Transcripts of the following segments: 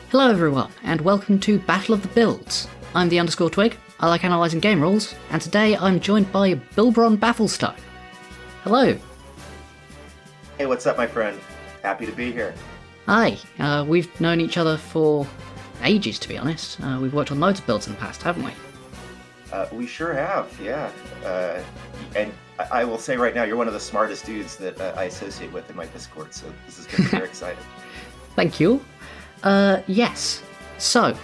Hello everyone, and welcome to Battle of the Builds. I'm the underscore twig, I like analysing game rules, and today I'm joined by Bilbron Bafflestone. Hello. Hey, what's up, my friend? Happy to be here. Hi, we've known each other for ages, to be honest. We've worked on loads of builds in the past, haven't we? We sure have, yeah. And I will say right now, you're one of the smartest dudes that I associate with in my Discord, so this is going to be very exciting. Thank you. Yes. So,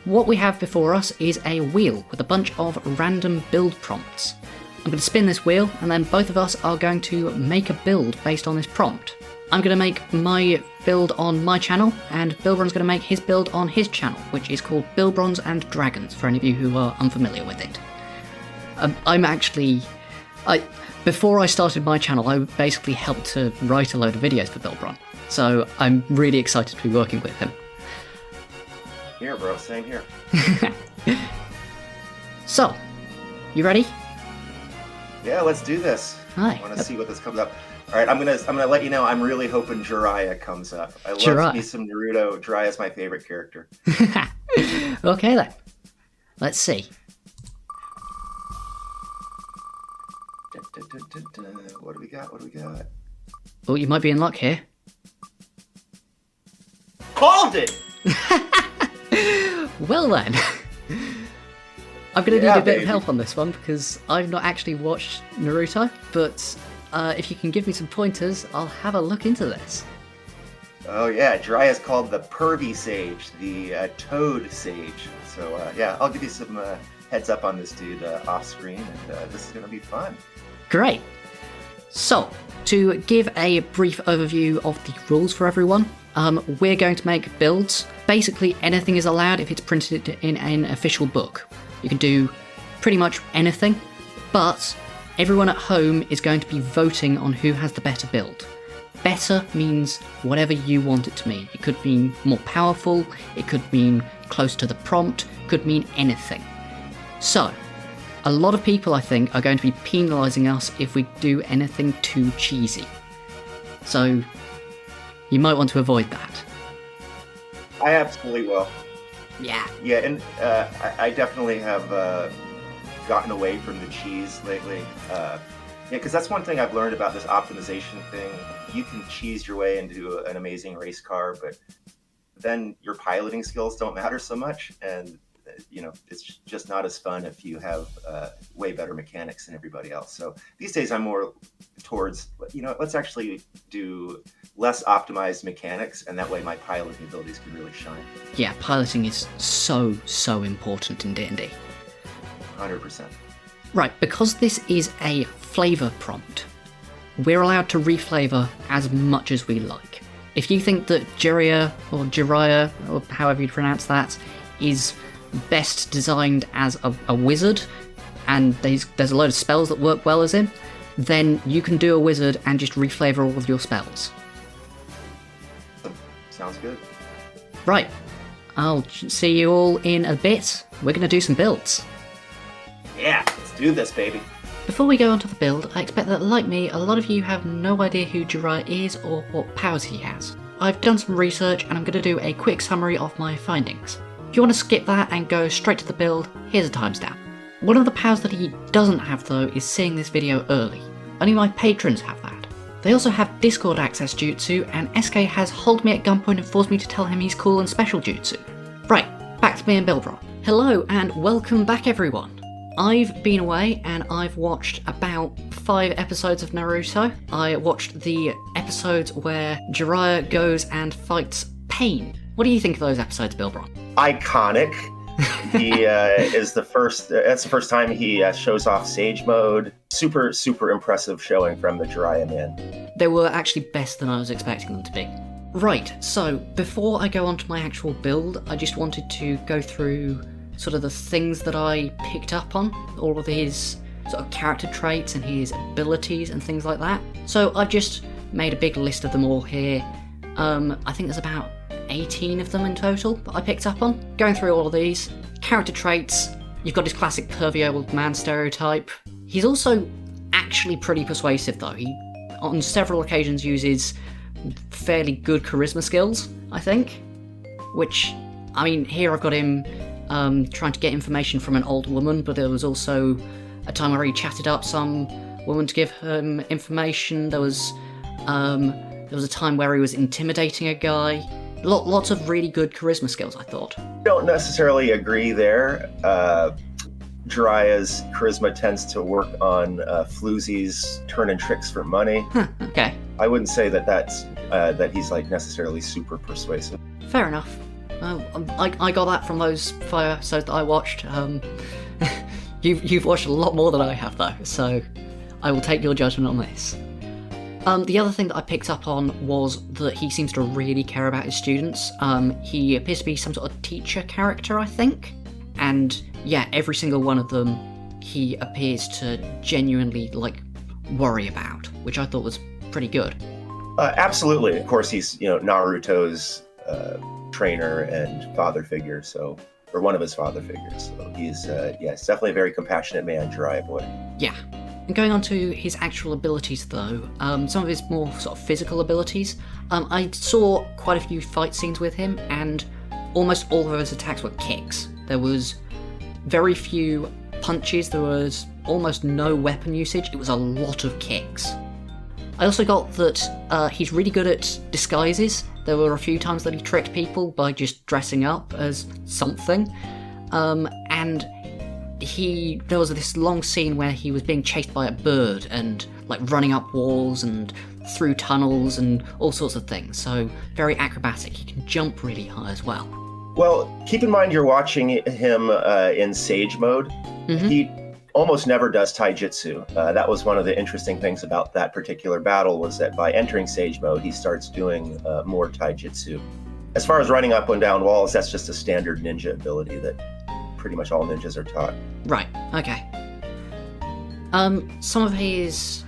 what we have before us is a wheel with a bunch of random build prompts. I'm going to spin this wheel, and then both of us are going to make a build based on this prompt. I'm going to make my build on my channel, and Bilbron's going to make his build on his channel, which is called Bilbrons and Dragons, for any of you who are unfamiliar with it. Before I started my channel, I basically helped to write a load of videos for Bilbron, so I'm really excited to be working with him. Here, bro, same here. So, you ready? Yeah, let's do this. Hi. I want to see what this comes up. All right, I'm gonna let you know. I'm really hoping Jiraiya comes up. I love me some Naruto. Jiraiya's my favorite character. Okay then. Let's see. What do we got? What do we got? Oh, you might be in luck here. Called it! Well then. I'm going to need a bit of help on this one because I've not actually watched Naruto, but if you can give me some pointers, I'll have a look into this. Oh yeah, Jiraiya's called the Pervy Sage, the Toad Sage. So yeah, I'll give you some heads up on this dude off screen, and this is going to be fun. Great. So, to give a brief overview of the rules for everyone, we're going to make builds. Basically, anything is allowed if it's printed in an official book. You can do pretty much anything, but everyone at home is going to be voting on who has the better build. Better means whatever you want it to mean. It could mean more powerful, it could mean close to the prompt, could mean anything. So, a lot of people, I think, are going to be penalising us if we do anything too cheesy. So, you might want to avoid that. I absolutely will. Yeah. Yeah, and I definitely have gotten away from the cheese lately. Yeah, because that's one thing I've learned about this optimization thing. You can cheese your way into an amazing race car, but then your piloting skills don't matter so much, and you know, it's just not as fun if you have way better mechanics than everybody else. So these days I'm more towards, you know, let's actually do less optimized mechanics, and that way my piloting abilities can really shine. Yeah, piloting is so important in D&D. 100%. Right, because this is a flavour prompt, we're allowed to reflavour as much as we like. If you think that Jiraiya, or however you pronounce that, is best designed as a wizard, and there's a load of spells that work well as him, then you can do a wizard and just reflavour all of your spells. Sounds good. Right, I'll see you all in a bit. We're going to do some builds. Yeah, let's do this, baby. Before we go on to the build, I expect that, like me, a lot of you have no idea who Jiraiya is or what powers he has. I've done some research and I'm going to do a quick summary of my findings. If you want to skip that and go straight to the build, here's a timestamp. One of the powers that he doesn't have though is seeing this video early. Only my patrons have that. They also have Discord access jutsu, and SK has held me at gunpoint and forced me to tell him he's cool and special jutsu. Right, back to me and Bilbron. Hello and welcome back everyone. I've been away and I've watched about 5 episodes of Naruto. I watched the episodes where Jiraiya goes and fights Pain. What do you think of those episodes, Bilbron? Iconic. He is the first. That's the first time he shows off Sage mode. Super impressive showing from the Jiraiya man. They were actually best than I was expecting them to be. Right, so before I go on to my actual build, I just wanted to go through sort of the things that I picked up on, all of his sort of character traits and his abilities and things like that. So I've just made a big list of them all here. I think there's about 18 of them in total that I picked up on. Going through all of these. Character traits, you've got his classic pervy old man stereotype. He's also actually pretty persuasive though. He, on several occasions, uses fairly good charisma skills, I think. which, I mean, here I've got him trying to get information from an old woman, but there was also a time where he chatted up some woman to give him information. There was a time where he was intimidating a guy. Lots of really good charisma skills, I thought. Don't necessarily agree there. Jiraiya's charisma tends to work on floozies turning tricks for money. Huh, okay. I wouldn't say that he's like necessarily super persuasive. Fair enough. I got that from those 5 episodes that I watched. You've watched a lot more than I have, though, so I will take your judgment on this. The other thing that I picked up on was that he seems to really care about his students. He appears to be some sort of teacher character, I think. And yeah, every single one of them he appears to genuinely, worry about, which I thought was pretty good. Absolutely. Of course, he's, Naruto's trainer and father figure, or one of his father figures. So he's, yes, definitely a very compassionate man, Jiraiya boy. Yeah. And going on to his actual abilities, though, some of his more sort of physical abilities, I saw quite a few fight scenes with him, and almost all of his attacks were kicks. There was very few punches, there was almost no weapon usage, it was a lot of kicks. I also got that he's really good at disguises. There were a few times that he tricked people by just dressing up as something, and there was this long scene where he was being chased by a bird and running up walls and through tunnels and all sorts of things, so very acrobatic. He can jump really high as well. Well, keep in mind you're watching him in Sage mode. Mm-hmm. He almost never does taijutsu. That was one of the interesting things about that particular battle, was that by entering Sage mode, he starts doing more taijutsu. As far as running up and down walls, that's just a standard ninja ability that pretty much all ninjas are taught. Right, okay. Some of his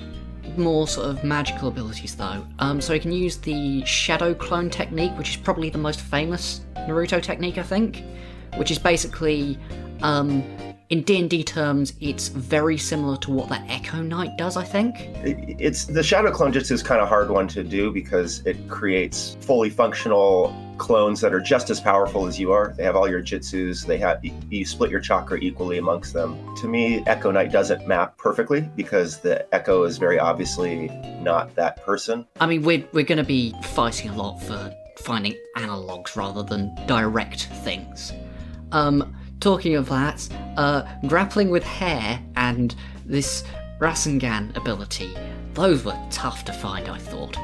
more sort of magical abilities, though. So he can use the shadow clone technique, which is probably the most famous Naruto technique, I think, which is basically, in D&D terms, it's very similar to what that Echo Knight does, I think. It's the shadow clone jutsu is kind of a hard one to do because it creates fully functional clones that are just as powerful as you are. They have all your jutsus. You split your chakra equally amongst them. To me, Echo Knight doesn't map perfectly because the Echo is very obviously not that person. I mean, we're going to be fighting a lot for finding analogues rather than direct things. Talking of that, grappling with hair and this Rasengan ability, those were tough to find, I thought.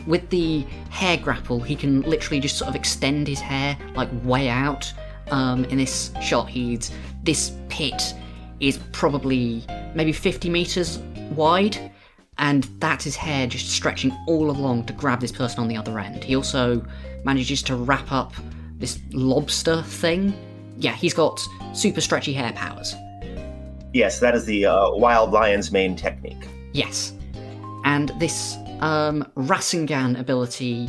With the hair grapple, he can literally just sort of extend his hair, way out. In this shot, this pit is probably maybe 50 meters wide, and that's his hair just stretching all along to grab this person on the other end. He also manages to wrap up this lobster thing. Yeah, he's got super stretchy hair powers. Yes, that is the Wild Lion's main technique. Yes. And this Rasengan ability,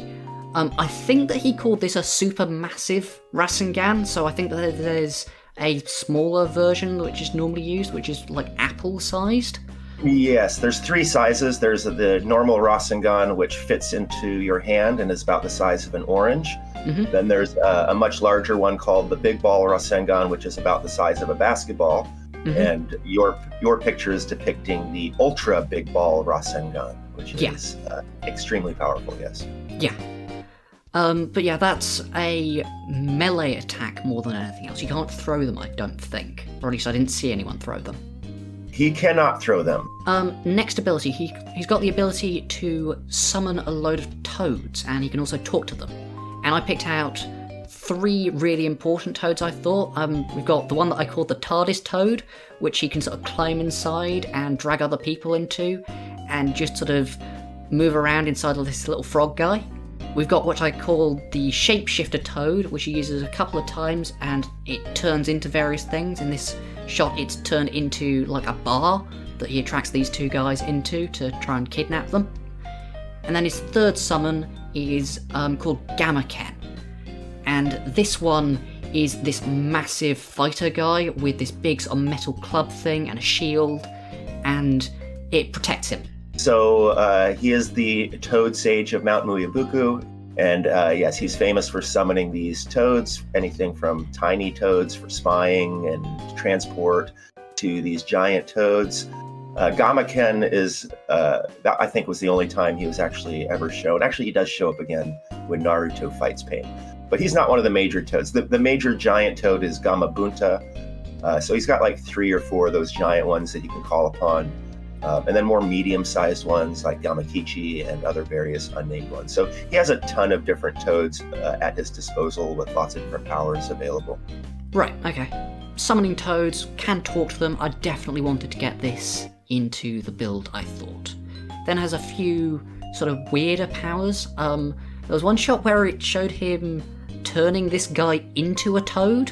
I think that he called this a super massive Rasengan, so I think that there's a smaller version which is normally used, which is apple-sized. Yes, there's 3 sizes. There's the normal Rasengan, which fits into your hand and is about the size of an orange. Mm-hmm. Then there's a much larger one called the Big Ball Rasengan, which is about the size of a basketball. Mm-hmm. And your picture is depicting the Ultra Big Ball Rasengan, which is extremely powerful, yes. Yeah. But yeah, that's a melee attack more than anything else. You can't throw them, I don't think. Or at least I didn't see anyone throw them. He cannot throw them. Next ability, he's got the ability to summon a load of toads, and he can also talk to them. And I picked out 3 really important toads, I thought. We've got the one that I called the TARDIS toad, which he can sort of climb inside and drag other people into, and just sort of move around inside of this little frog guy. We've got what I call the shapeshifter toad, which he uses a couple of times, and it turns into various things. In this shot, it's turned into a bar that he attracts these 2 guys into to try and kidnap them. And then his 3rd summon is called Gamma-Ken. And this one is this massive fighter guy with this big sort of metal club thing and a shield, and it protects him. So he is the Toad Sage of Mount Muyabuku. And yes, he's famous for summoning these toads, anything from tiny toads for spying and transport to these giant toads. Gamaken is, that I think was the only time he was actually ever shown. Actually, he does show up again when Naruto fights Pain. But he's not one of the major toads. The major giant toad is Gamabunta. So he's got like 3 or 4 of those giant ones that you can call upon. And then more medium-sized ones like Gamakichi and other various unnamed ones. So he has a ton of different toads at his disposal with lots of different powers available. Right, okay. Summoning toads, can talk to them. I definitely wanted to get this into the build, I thought. Then has a few sort of weirder powers. There was one shot where it showed him turning this guy into a toad.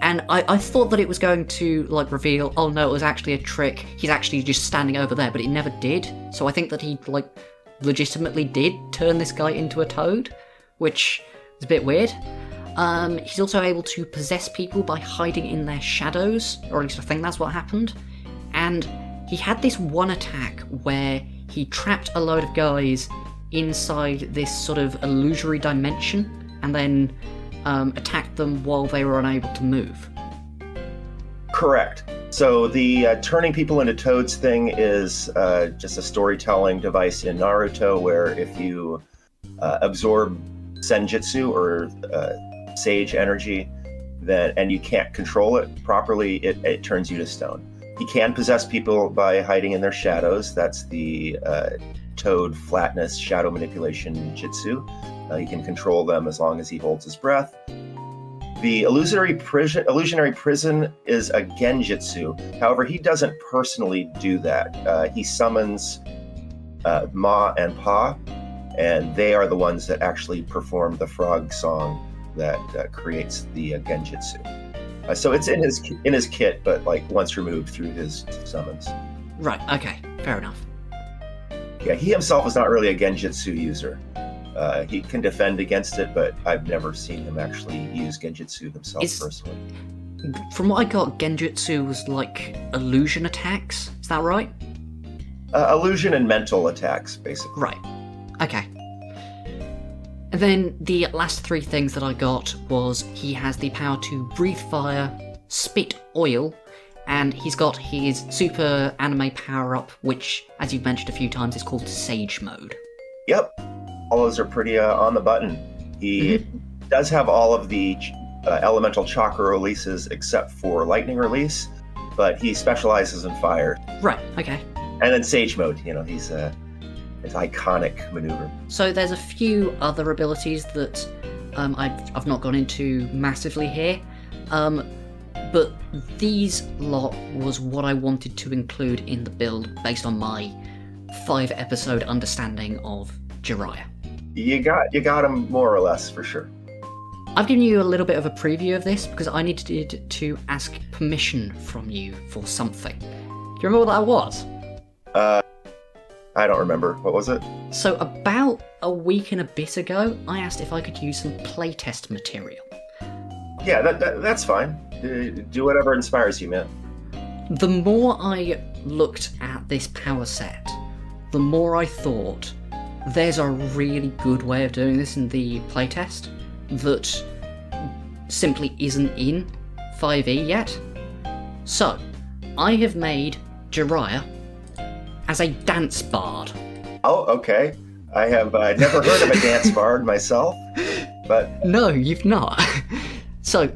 And I thought that it was going to, like, reveal, oh no, it was actually a trick. He's actually just standing over there, but it never did. So I think that he, like, legitimately did turn this guy into a toad, which is a bit weird. He's also able to possess people by hiding in their shadows, or at least I think that's what happened. And he had this one attack where he trapped a load of guys inside this sort of illusory dimension, and then attacked them while they were unable to move. Correct. So the turning people into toads thing is just a storytelling device in Naruto where if you absorb senjutsu or sage energy, then and you can't control it properly, it turns you to stone. He can possess people by hiding in their shadows. That's the toad flatness shadow manipulation jutsu. He can control them as long as he holds his breath. The illusionary prison is a genjutsu. However, he doesn't personally do that. He summons Ma and Pa, and they are the ones that actually perform the frog song that creates the genjutsu. So it's in his kit, but like once removed through his summons. Right, okay, fair enough. Yeah, he himself is not really a genjutsu user. He can defend against it, but I've never seen him actually use genjutsu himself personally. From what I got, genjutsu was like illusion attacks. Is that right? Illusion and mental attacks, basically. Right. Okay. And then the last 3 things that I got was he has the power to breathe fire, spit oil, and he's got his super anime power-up, which, as you've mentioned a few times, is called Sage Mode. Yep. All those are pretty on the button. He does have all of the elemental chakra releases except for lightning release, but he specializes in fire. Right, okay. And then Sage Mode, he's his iconic maneuver. So there's a few other abilities that I've not gone into massively here, but these lot was what I wanted to include in the build based on my 5-episode understanding of Jiraiya. You got him more or less for sure. I've given you a little bit of a preview of this because I needed to ask permission from you for something. Do you remember what that was? I don't remember. What was it? So about a week and a bit ago, I asked if I could use some playtest material. Yeah, that's fine. Do whatever inspires you, man. The more I looked at this power set, the more I thought there's a really good way of doing this in the playtest that simply isn't in 5e yet. So, I have made Jiraiya as a dance bard. Oh, okay. I have never heard of a dance bard myself, but... No, you've not. So,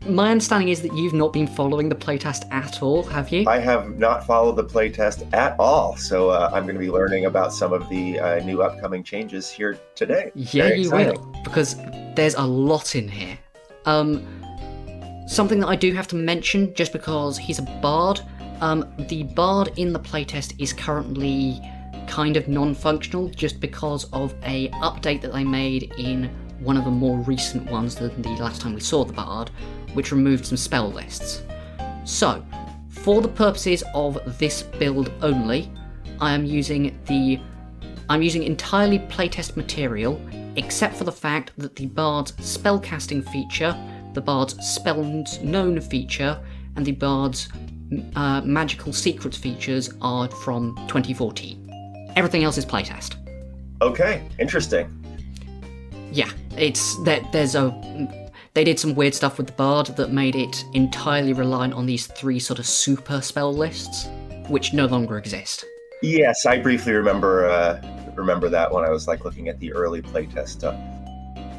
my understanding is that you've not been following the playtest at all, have you? I have not followed the playtest at all, so I'm going to be learning about some of the new upcoming changes here today. Yeah, you will, because there's a lot in here. Something that I do have to mention, just because he's a bard, the bard in the playtest is currently kind of non-functional, just because of a update that they made in one of the more recent ones than the last time we saw the bard, which removed some spell lists. So, for the purposes of this build only, I'm using entirely playtest material, except for the fact that the bard's spellcasting feature, the bard's spells known feature, and the bard's magical secrets features are from 2014. Everything else is playtest. Okay, interesting. Yeah, they did some weird stuff with the Bard that made it entirely reliant on these 3 sort of super spell lists, which no longer exist. Yes, I briefly remember that when I was like looking at the early playtest stuff.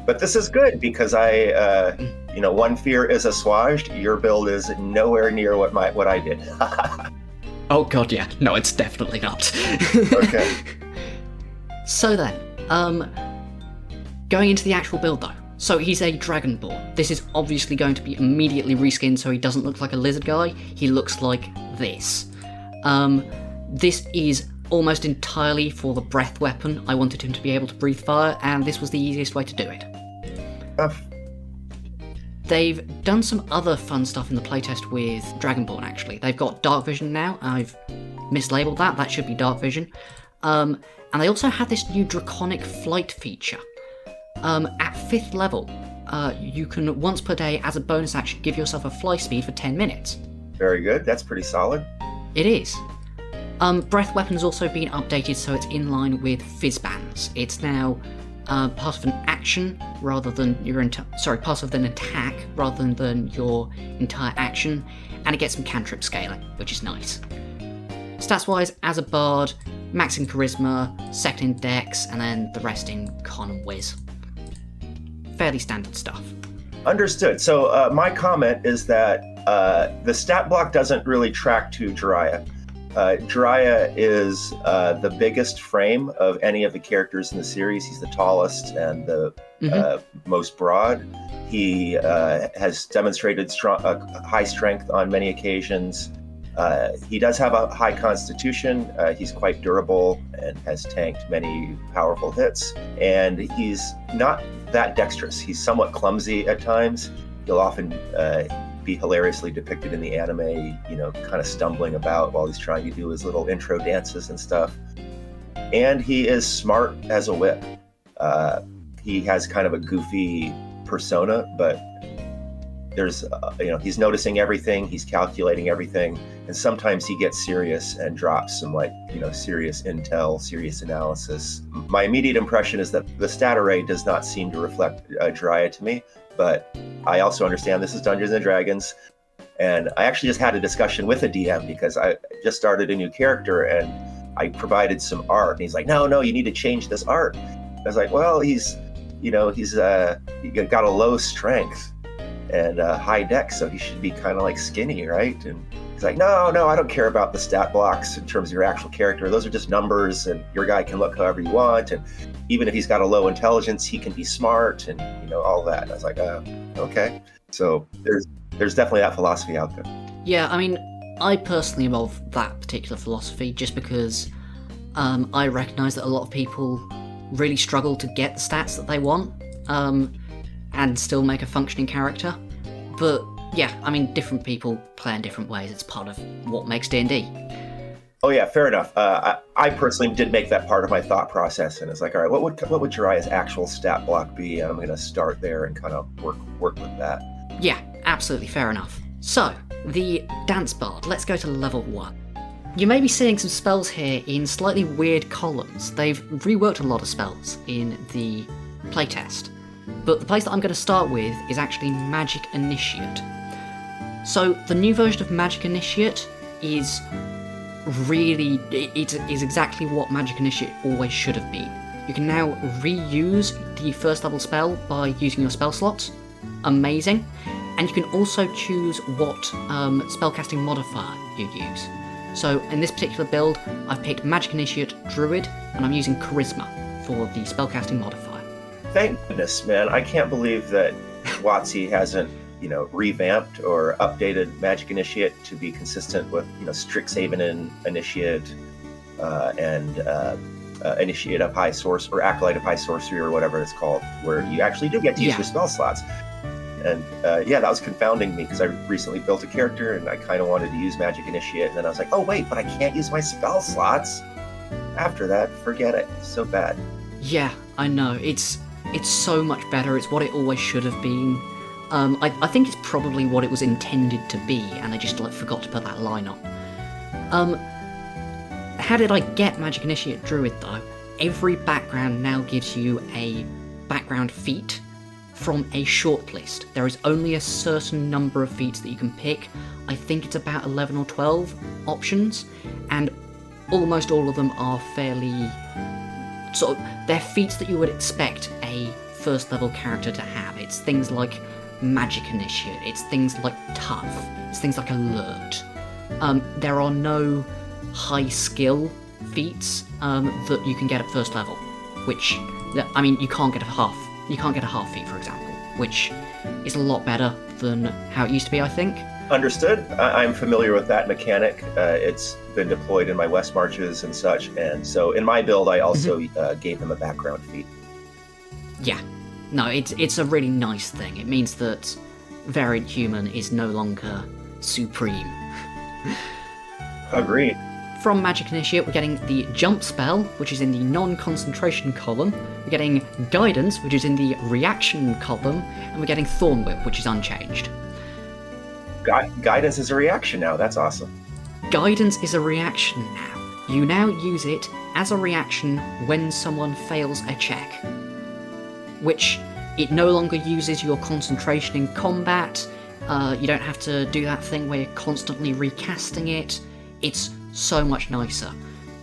But this is good because one fear is assuaged. Your build is nowhere near what I did. Oh god, yeah. No, it's definitely not. Okay. So then, going into the actual build though. So he's a Dragonborn. This is obviously going to be immediately reskinned so he doesn't look like a lizard guy. He looks like this. This is almost entirely for the breath weapon. I wanted him to be able to breathe fire, and this was the easiest way to do it. They've done some other fun stuff in the playtest with Dragonborn, actually. They've got Dark Vision now. I've mislabeled that. That should be Dark Vision. And they also have this new Draconic Flight feature. At 5th level, you can once per day, as a bonus action, give yourself a fly speed for 10 minutes. Very good. That's pretty solid. It is. Breath Weapon's also been updated so it's in line with Fizzbands. It's now part of an action rather than part of an attack rather than your entire action, and it gets some cantrip scaling, which is nice. Stats-wise, as a bard, max in charisma, second in dex, and then the rest in con and whiz. Fairly standard stuff. Understood. So my comment is that the stat block doesn't really track to Jiraiya. Jiraiya is the biggest frame of any of the characters in the series. He's the tallest and the most broad. He has demonstrated high strength on many occasions. He does have a high constitution. He's quite durable and has tanked many powerful hits. And he's not that dexterous. He's somewhat clumsy at times. He'll often be hilariously depicted in the anime, kind of stumbling about while he's trying to do his little intro dances and stuff. And he is smart as a whip. He has kind of a goofy persona, but there's, he's noticing everything, he's calculating everything, and sometimes he gets serious and drops some serious intel, serious analysis. My immediate impression is that the stat array does not seem to reflect Jiraiya to me, but I also understand this is Dungeons & Dragons, and I actually just had a discussion with a DM because I just started a new character and I provided some art, and he's like, no, you need to change this art. I was like, well, he's got a low strength and high dex, so he should be kind of like skinny, right? And he's like, no, I don't care about the stat blocks in terms of your actual character. Those are just numbers, and your guy can look however you want, and even if he's got a low intelligence, he can be smart, and all that. And I was like, okay. So there's definitely that philosophy out there. Yeah, I mean, I personally am of that particular philosophy just because I recognise that a lot of people really struggle to get the stats that they want and still make a functioning character. But yeah, I mean, different people play in different ways. It's part of what makes D&D. Oh yeah, fair enough. I personally did make that part of my thought process, and it's like, all right, what would Jiraiya's actual stat block be? And I'm going to start there and kind of work with that. Yeah, absolutely fair enough. So, the Dance Bard. Let's go to level 1. You may be seeing some spells here in slightly weird columns. They've reworked a lot of spells in the playtest, but the place that I'm going to start with is actually Magic Initiate. So, the new version of Magic Initiate is really, it is exactly what Magic Initiate always should have been. You can now reuse the first level spell by using your spell slots. Amazing. And you can also choose what spellcasting modifier you use. So in this particular build, I've picked Magic Initiate Druid, and I'm using Charisma for the spellcasting modifier. Thank goodness, man. I can't believe that WotC hasn't revamped or updated Magic Initiate to be consistent with, Strixhaven Initiate and Initiate of High Sorcery or Acolyte of High Sorcery or whatever it's called, where you actually do get to use your spell slots. And that was confounding me because I recently built a character and I kind of wanted to use Magic Initiate, and then I was like, oh wait, but I can't use my spell slots. After that, forget it. It's so bad. Yeah, I know. It's so much better. It's what it always should have been. I think it's probably what it was intended to be, and I just forgot to put that line on. How did I get Magic Initiate Druid though? every background now gives you a background feat from a shortlist. There is only a certain number of feats that you can pick. I think it's about 11 or 12 options, and almost all of them are fairly they're feats that you would expect a first level character to have. It's things like Magic Initiate, it's things like Tough, it's things like Alert. There are no high skill feats that you can get at first level, which, I mean, you can't get a half feat, for example, which is a lot better than how it used to be, I think. Understood. I'm familiar with that mechanic. It's been deployed in my West Marches and such, and so in my build I also gave him a background feat. Yeah. No, it's a really nice thing. It means that Variant Human is no longer supreme. Agreed. From Magic Initiate, we're getting the Jump spell, which is in the non-concentration column. We're getting Guidance, which is in the reaction column, and we're getting Thorn Whip, which is unchanged. Guidance is a reaction now. That's awesome. Guidance is a reaction now. You now use it as a reaction when someone fails a check, which it no longer uses your concentration in combat. You don't have to do that thing where you're constantly recasting it. It's so much nicer.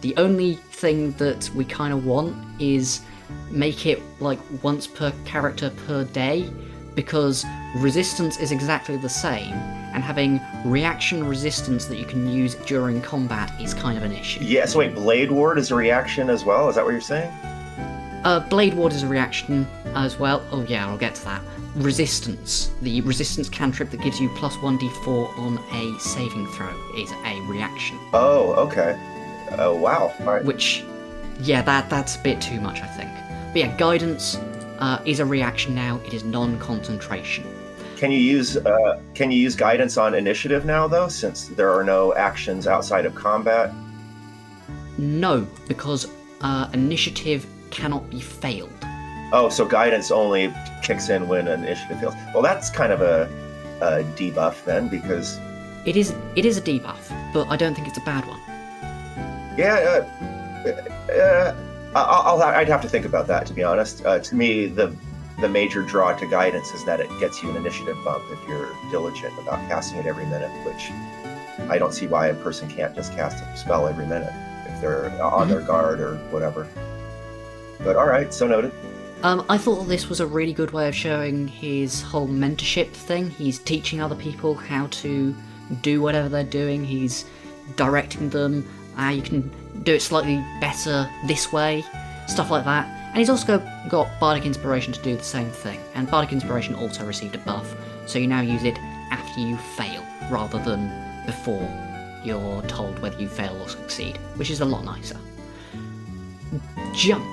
The only thing that we kind of want is make it like once per character per day, because resistance is exactly the same, and having reaction resistance that you can use during combat is kind of an issue. Yeah, so wait, Blade Ward is a reaction as well? Is that what you're saying? Blade Ward is a reaction as well. Oh yeah, I'll get to that. Resistance. The resistance cantrip that gives you plus 1d4 on a saving throw is a reaction. Oh, okay. Oh, wow. All right. Which, yeah, that's a bit too much, I think. But yeah, Guidance is a reaction now. It is non-concentration. Can you use Guidance on initiative now, though, since there are no actions outside of combat? No, because initiative cannot be failed. Oh, so Guidance only kicks in when an initiative fails. Well, that's kind of a debuff then, because... It is a debuff, but I don't think it's a bad one. Yeah, I'd have to think about that, to be honest. To me, the major draw to Guidance is that it gets you an initiative bump if you're diligent about casting it every minute, which I don't see why a person can't just cast a spell every minute if they're on their guard or whatever. But alright, so noted. I thought this was a really good way of showing his whole mentorship thing. He's teaching other people how to do whatever they're doing. He's directing them. You can do it slightly better this way, stuff like that. And he's also got Bardic Inspiration to do the same thing. And Bardic Inspiration also received a buff, so you now use it after you fail, rather than before you're told whether you fail or succeed, which is a lot nicer. Jump.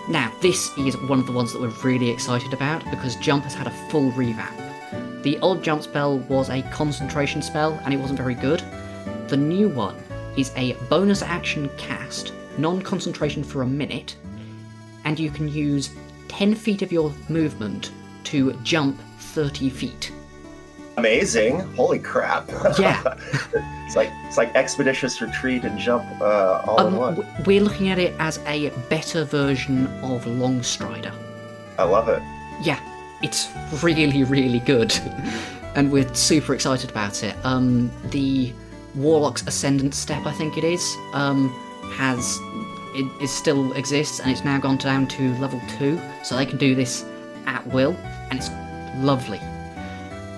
Now, this is one of the ones that we're really excited about, because Jump has had a full revamp. The old Jump spell was a concentration spell, and it wasn't very good. The new one is a bonus action cast, non-concentration for a minute, and you can use 10 feet of your movement to jump 30 feet. Amazing! Holy crap! Yeah. It's like Expeditious Retreat and Jump all in one. We're looking at it as a better version of Longstrider. I love it. Yeah, it's really, really good, and we're super excited about it. The Warlock's Ascendant step, I think it is, it still exists, and it's now gone down to level 2, so they can do this at will, and it's lovely.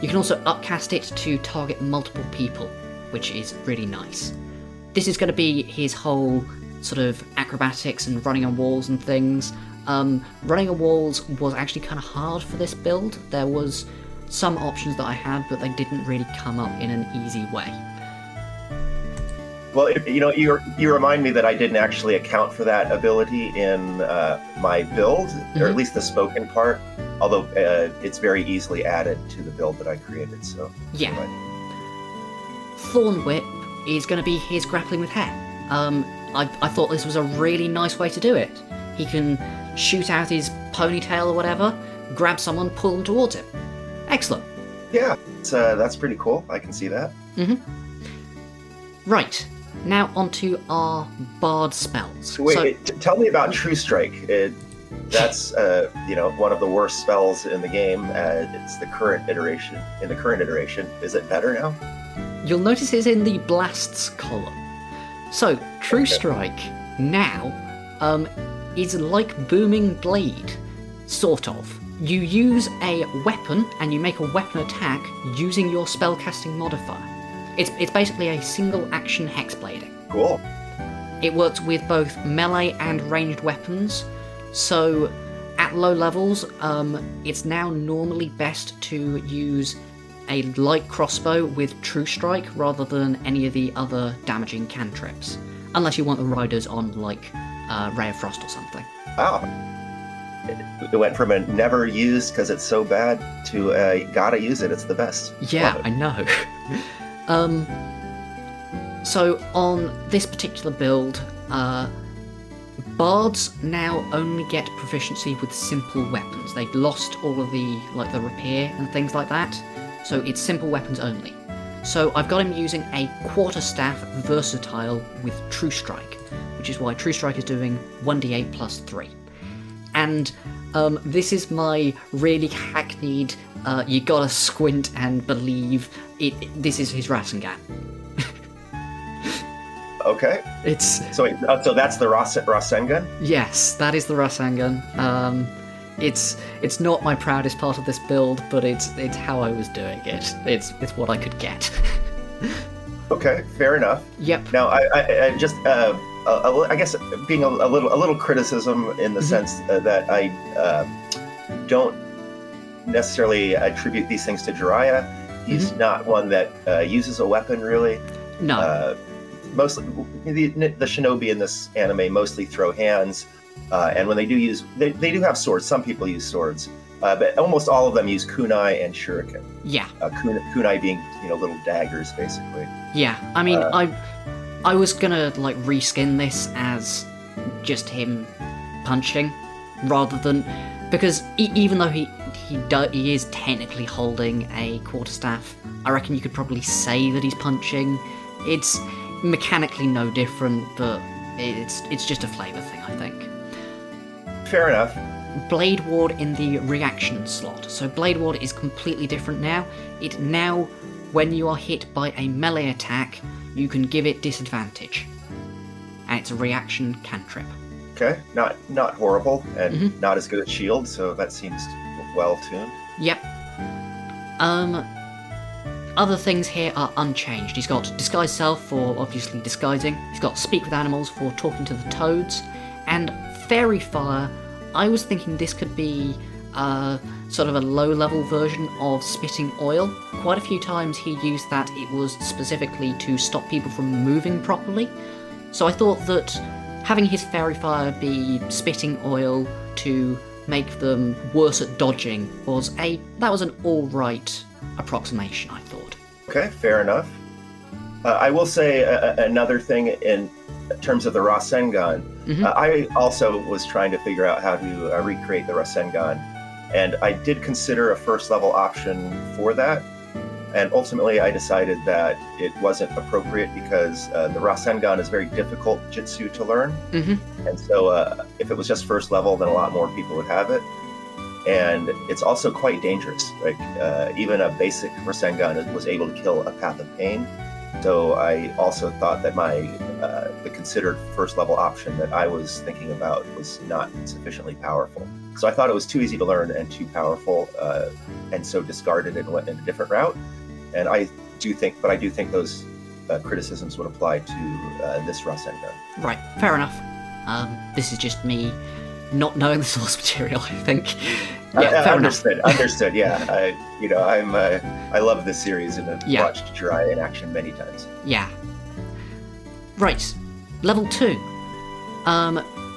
You can also upcast it to target multiple people, which is really nice. This is going to be his whole sort of acrobatics and running on walls and things. Running on walls was actually kind of hard for this build. There was some options that I had, but they didn't really come up in an easy way. Well, you remind me that I didn't actually account for that ability in my build, or at least the spoken part, although it's very easily added to the build that I created, so... Yeah. Thorn Whip is going to be his grappling with hair. I thought this was a really nice way to do it. He can shoot out his ponytail or whatever, grab someone, pull them towards him. Excellent. Yeah, that's pretty cool. I can see that. Right. Now onto our bard spells. Wait, tell me about True Strike. That's one of the worst spells in the game. It's the current iteration. In the current iteration, is it better now? You'll notice it's in the blasts column. So True Strike now is like Booming Blade, sort of. You use a weapon and you make a weapon attack using your spellcasting modifier. It's basically a single action hexblading. Cool. It works with both melee and ranged weapons, so at low levels, it's now normally best to use a light crossbow with True Strike rather than any of the other damaging cantrips, unless you want the riders on like Ray of Frost or something. Oh. It went from a never used because it's so bad to gotta use it, it's the best. Yeah, I know. So on this particular build, bards now only get proficiency with simple weapons. They've lost all of the repair and things like that, so it's simple weapons only. So I've got him using a quarterstaff versatile with True Strike, which is why True Strike is doing 1d8 plus 3. And this is my really hackneyed, you gotta squint and believe this is his Rasengan. Okay. So that's the Rasengan? Yes, that is the Rasengan. It's not my proudest part of this build, but it's how I was doing it. It's what I could get. Okay, fair enough. Yep. Now I just I guess being a little criticism in the sense that I don't necessarily attribute these things to Jiraiya. He's not one that uses a weapon really. No. Mostly the shinobi in this anime mostly throw hands, and when they do use, they do have swords. Some people use swords, but almost all of them use kunai and shuriken. Yeah. Kunai being little daggers basically. Yeah. I mean, I was gonna reskin this as just him punching, rather than because even though he is technically holding a quarterstaff, I reckon you could probably say that he's punching. It's mechanically no different, but it's just a flavour thing, I think. Fair enough. Blade Ward in the reaction slot. So Blade Ward is completely different now. It now, when you are hit by a melee attack, you can give it disadvantage. And it's a reaction cantrip. Okay, not horrible, and not as good at shield, so that seems well tuned. Yep. Other things here are unchanged. He's got Disguise Self for obviously disguising. He's got Speak with Animals for talking to the toads. And Fairy Fire, I was thinking this could be sort of a low-level version of Spitting Oil. Quite a few times he used that. It was specifically to stop people from moving properly. So I thought that having his Fairy Fire be Spitting Oil to make them worse at dodging was an alright approximation, I thought. Okay, fair enough. I will say another thing in terms of the Rasengan. I also was trying to figure out how to recreate the Rasengan, and I did consider a first level option for that, and ultimately I decided that it wasn't appropriate because the Rasengan is very difficult jutsu to learn, and so if it was just first level, then a lot more people would have it. And it's also quite dangerous. Even a basic Rasengan was able to kill a Path of Pain. So I also thought that the considered first level option that I was thinking about was not sufficiently powerful. So I thought it was too easy to learn and too powerful, and so discarded it and went in a different route. And I do think those criticisms would apply to this Rasengan. Right, fair enough. This is just me not knowing the source material, I think. Yeah, fair understood. enough. Understood. Yeah, I love this series and have watched Jiraiya in action many times. Yeah. Right, level 2.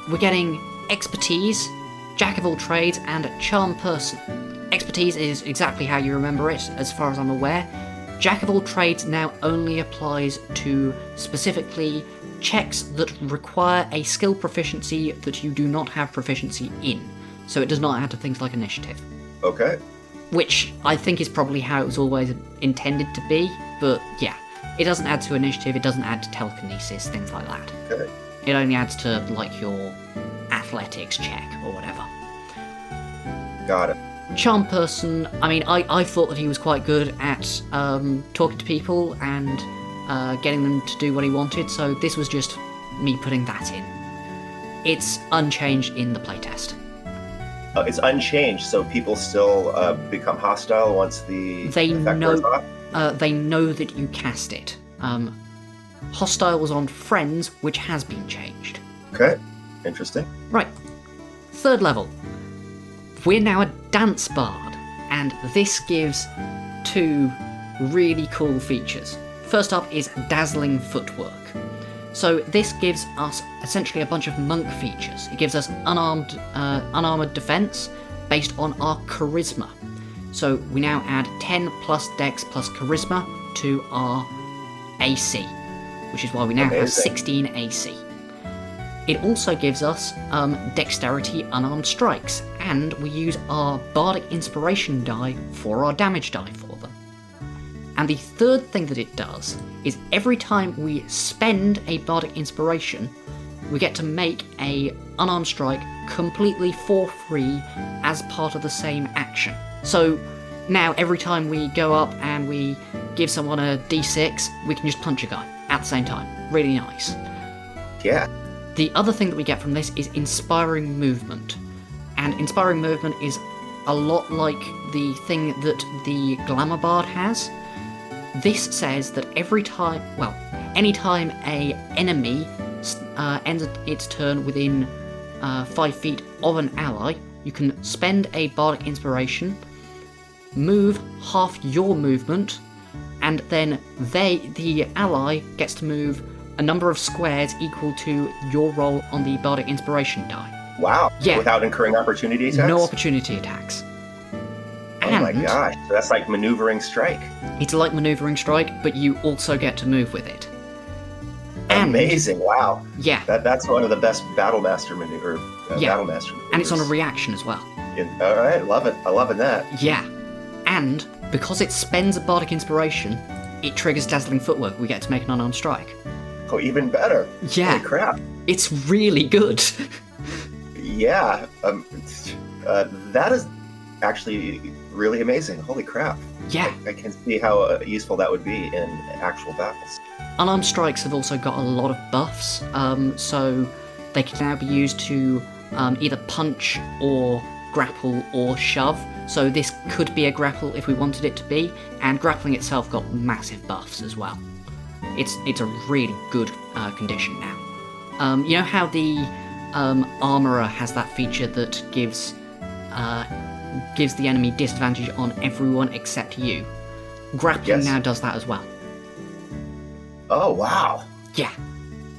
We're getting Expertise, Jack of all trades, and Charm Person. Expertise is exactly how you remember it, as far as I'm aware. Jack of all trades now only applies to specifically checks that require a skill proficiency that you do not have proficiency in. So it does not add to things like initiative. Okay. Which I think is probably how it was always intended to be, but yeah. It doesn't add to initiative, it doesn't add to telekinesis, things like that. Okay. It only adds to, like, your athletics check or whatever. Got it. Charm person, I mean, I thought that he was quite good at talking to people and getting them to do what he wanted, so this was just me putting that in. It's unchanged in the playtest. It's unchanged, so people still become hostile once the effect wears off? They know that you cast it. Hostile was on friends, which has been changed. Okay, interesting. Right. 3rd level. We're now a dance bard, and this gives 2 really cool features. First up is dazzling footwork. So this gives us essentially a bunch of monk features. It gives us unarmored defense based on our charisma. So we now add 10 plus dex plus charisma to our AC, which is why we now have 16 AC. It also gives us dexterity unarmed strikes, and we use our bardic inspiration die for our damage die for them. And the 3rd thing that it does is every time we spend a bardic inspiration, we get to make a unarmed strike completely for free as part of the same action. So now every time we go up and we give someone a d6, we can just punch a guy at the same time. Really nice. Yeah. The other thing that we get from this is inspiring movement. And inspiring movement is a lot like the thing that the Glamour Bard has. This says that anytime a enemy ends its turn within 5 feet of an ally, you can spend a bardic inspiration, move half your movement, and then the ally gets to move a number of squares equal to your roll on the bardic inspiration die. Wow. Yeah. Without incurring opportunity attacks? No opportunity attacks. Oh my gosh, so that's like maneuvering strike. It's like maneuvering strike, but you also get to move with it. Amazing! Wow. Yeah. That's one of the best Battle Master maneuvers. And it's on a reaction as well. All right, love it. I'm loving that. Yeah. And because it spends a bardic inspiration, it triggers dazzling footwork. We get to make an unarmed strike. Oh, even better. Yeah. Holy crap. It's really good. Yeah. That is actually really amazing. Holy crap. Yeah. I can see how useful that would be in actual battles. Unarmed strikes have also got a lot of buffs, so they can now be used to either punch or grapple or shove. So this could be a grapple if we wanted it to be, and grappling itself got massive buffs as well. It's a really good condition now. You know how the Armourer has that feature that gives the enemy disadvantage on everyone except you? Grappling now does that as well. Oh, wow. Yeah.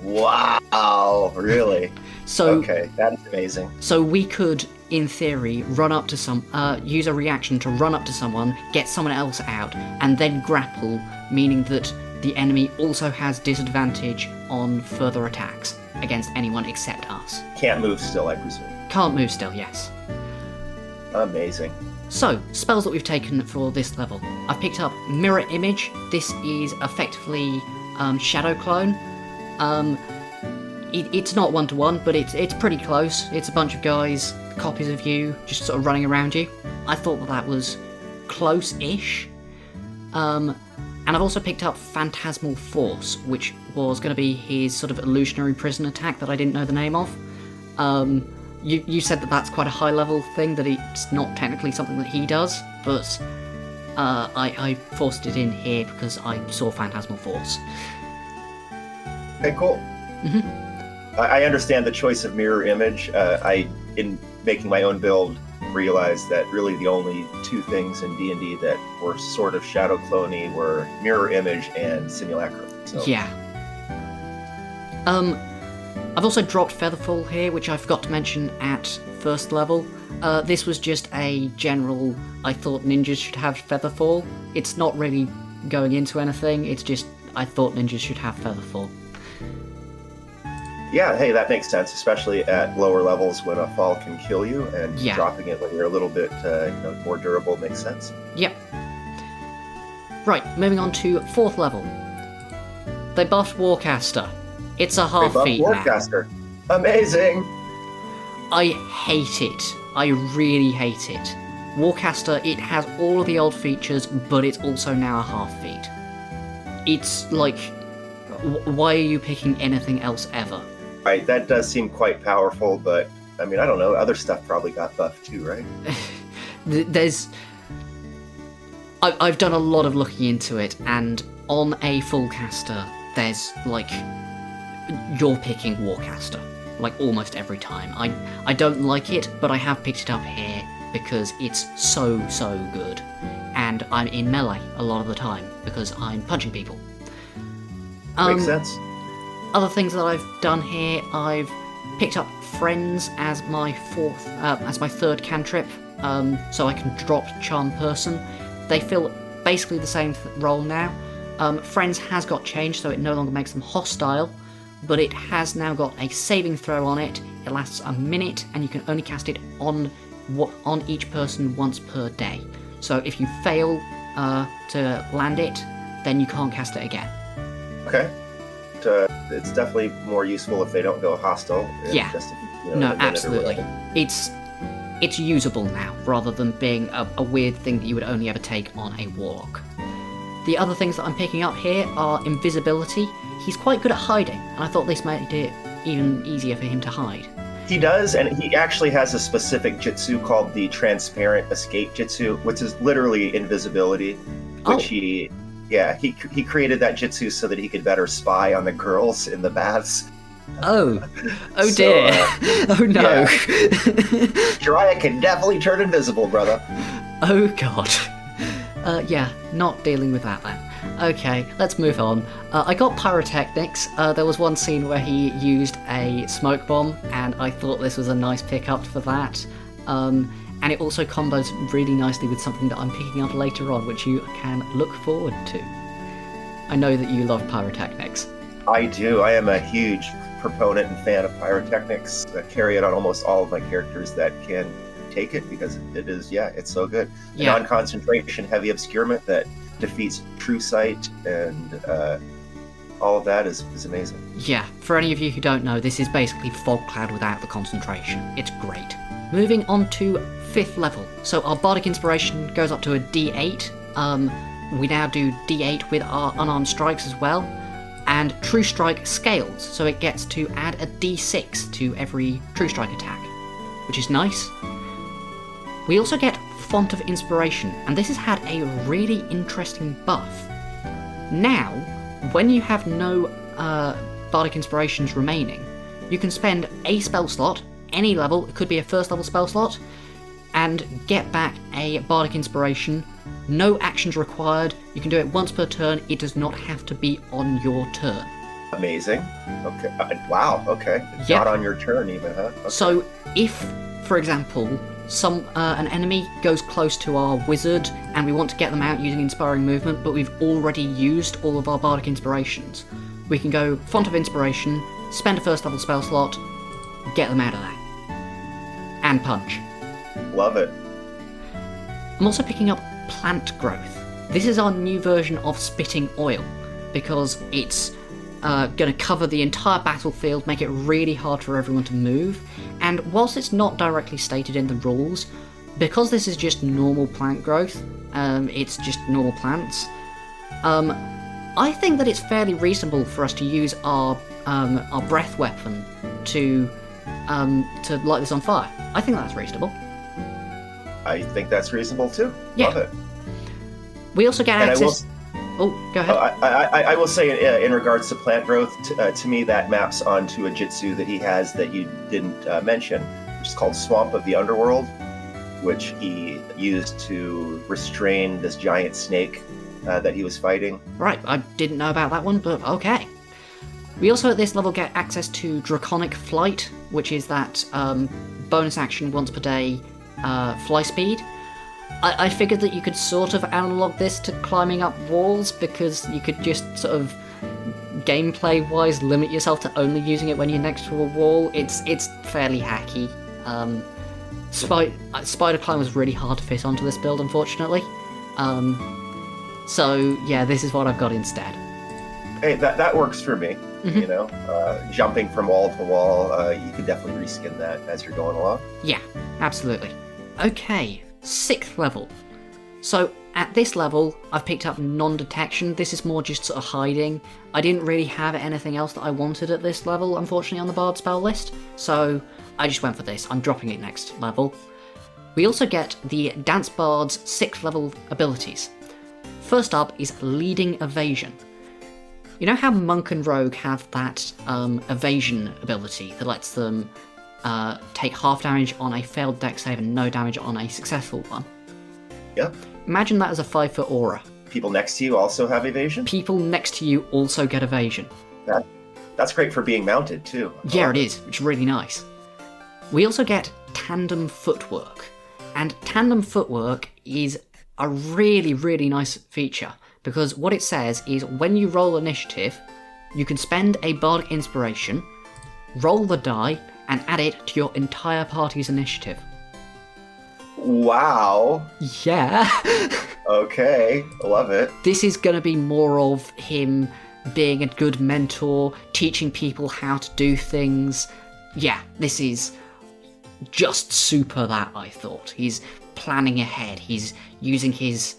Wow, really? So okay, that's amazing. So we could, in theory, run up to use a reaction to run up to someone, get someone else out, and then grapple, meaning that the enemy also has disadvantage on further attacks against anyone except us. Can't move still, I presume. Can't move still, yes. Amazing. So, spells that we've taken for this level. I've picked up Mirror Image. This is effectively Shadow Clone. It's not one-to-one, but it's pretty close. It's a bunch of guys, copies of you, just sort of running around you. I thought that was close-ish. And I've also picked up Phantasmal Force, which was going to be his sort of illusionary prison attack that I didn't know the name of. You said that that's quite a high-level thing, that it's not technically something that he does, but I forced it in here because I saw Phantasmal Force. Okay, cool. Mm-hmm. I understand the choice of mirror image. In making my own build, realized that really the only two things in D&D that were sort of shadow clone-y were mirror image and simulacrum. So. Yeah. I've also dropped Featherfall here, which I forgot to mention at first level. This was just a general, I thought ninjas should have Featherfall. It's not really going into anything, it's just, I thought ninjas should have Featherfall. Yeah, hey, that makes sense, especially at lower levels when a fall can kill you, and dropping it when you're a little bit more durable makes sense. Yep. Right, moving on to 4th level. They buffed Warcaster. It's a They half buffed feat now. Warcaster. Amazing. I hate it. I really hate it. Warcaster, it has all of the old features, but it's also now a half feat. It's like, why are you picking anything else ever? Right, that does seem quite powerful, but I mean, I don't know. Other stuff probably got buffed too, right? I've done a lot of looking into it, and on a full caster, there's like, you're picking Warcaster, like almost every time. I don't like it, but I have picked it up here because it's so good, and I'm in melee a lot of the time because I'm punching people. Makes sense. Other things that I've done here, I've picked up Friends as my third cantrip, so I can drop Charm Person. They fill basically the same role now. Friends has got changed, so it no longer makes them hostile, but it has now got a saving throw on it. It lasts a minute, and you can only cast it on each person once per day. So if you fail to land it, then you can't cast it again. Okay. It's definitely more useful if they don't go hostile. Yeah. Just, No, absolutely. It's usable now, rather than being a weird thing that you would only ever take on a Warlock. The other things that I'm picking up here are Invisibility. He's quite good at hiding, and I thought this made it even easier for him to hide. He does, and he actually has a specific jutsu called the Transparent Escape Jutsu, which is literally invisibility, which he created that jutsu so that he could better spy on the girls in the baths. Oh dear. Oh no. Yeah. Jiraiya can definitely turn invisible, brother. Oh god. Yeah, not dealing with that then. Okay, let's move on. I got Pyrotechnics. There was one scene where he used a smoke bomb, and I thought this was a nice pickup for that. And it also combos really nicely with something that I'm picking up later on, which you can look forward to. I know that you love Pyrotechnics. I do. I am a huge proponent and fan of Pyrotechnics. I carry it on almost all of my characters that can take it because it is, it's so good. Yeah. Non-concentration, heavy obscurement that defeats True Sight, and all of that is amazing. Yeah, for any of you who don't know, this is basically Fog Cloud without the concentration. It's great. Moving on to 5th level. So our Bardic Inspiration goes up to a D8. We now do D8 with our Unarmed Strikes as well. And True Strike scales, so it gets to add a D6 to every True Strike attack, which is nice. We also get Font of Inspiration, and this has had a really interesting buff. Now, when you have no Bardic Inspirations remaining, you can spend a spell slot, any level, it could be a 1st level spell slot, and get back a Bardic Inspiration. No actions required, you can do it once per turn, it does not have to be on your turn. Amazing. Okay. Wow, okay. It's Yep. not on your turn even, huh? Okay. So, if, for example, an enemy goes close to our wizard, and we want to get them out using Inspiring Movement, but we've already used all of our Bardic Inspirations, we can go Font of Inspiration, spend a 1st level spell slot, get them out of there. And punch. Love it. I'm also picking up Plant Growth. This is our new version of Spitting Oil, because it's going to cover the entire battlefield, make it really hard for everyone to move, and whilst it's not directly stated in the rules, because this is just normal plant growth, it's just normal plants, I think that it's fairly reasonable for us to use our breath weapon to light this on fire. I think that's reasonable. I think that's reasonable too. Yeah. Love it. We also get And access... Oh, go ahead. I will say, in regards to plant growth, to me that maps onto a jutsu that he has that you didn't mention, which is called Swamp of the Underworld, which he used to restrain this giant snake that he was fighting. Right, I didn't know about that one, but okay. We also at this level get access to Draconic Flight, which is that bonus action once per day fly speed. I figured that you could sort of analog this to climbing up walls, because you could just sort of gameplay-wise limit yourself to only using it when you're next to a wall. It's fairly hacky. Spider Climb was really hard to fit onto this build, unfortunately. So yeah, this is what I've got instead. Hey, that works for me. You know, jumping from wall to wall, you can definitely reskin that as you're going along. Yeah, absolutely. Okay, 6th level. So at this level, I've picked up non-detection. This is more just sort of hiding. I didn't really have anything else that I wanted at this level, unfortunately, on the Bard spell list, so I just went for this. I'm dropping it next level. We also get the Dance Bard's 6th level abilities. First up is Leading Evasion. You know how Monk and Rogue have that evasion ability that lets them take half damage on a failed dex save and no damage on a successful one? Yep. Imagine that as a 5-foot aura. People next to you also have evasion? People next to you also get evasion. That's great for being mounted, too. Yeah, it is, which is really nice. We also get Tandem Footwork. And Tandem Footwork is a really, really nice feature, because what it says is when you roll initiative, you can spend a Bardic Inspiration, roll the die, and add it to your entire party's initiative. Wow. Yeah. Okay, I love it. This is going to be more of him being a good mentor, teaching people how to do things. Yeah, this is just super that, I thought. He's planning ahead. He's using his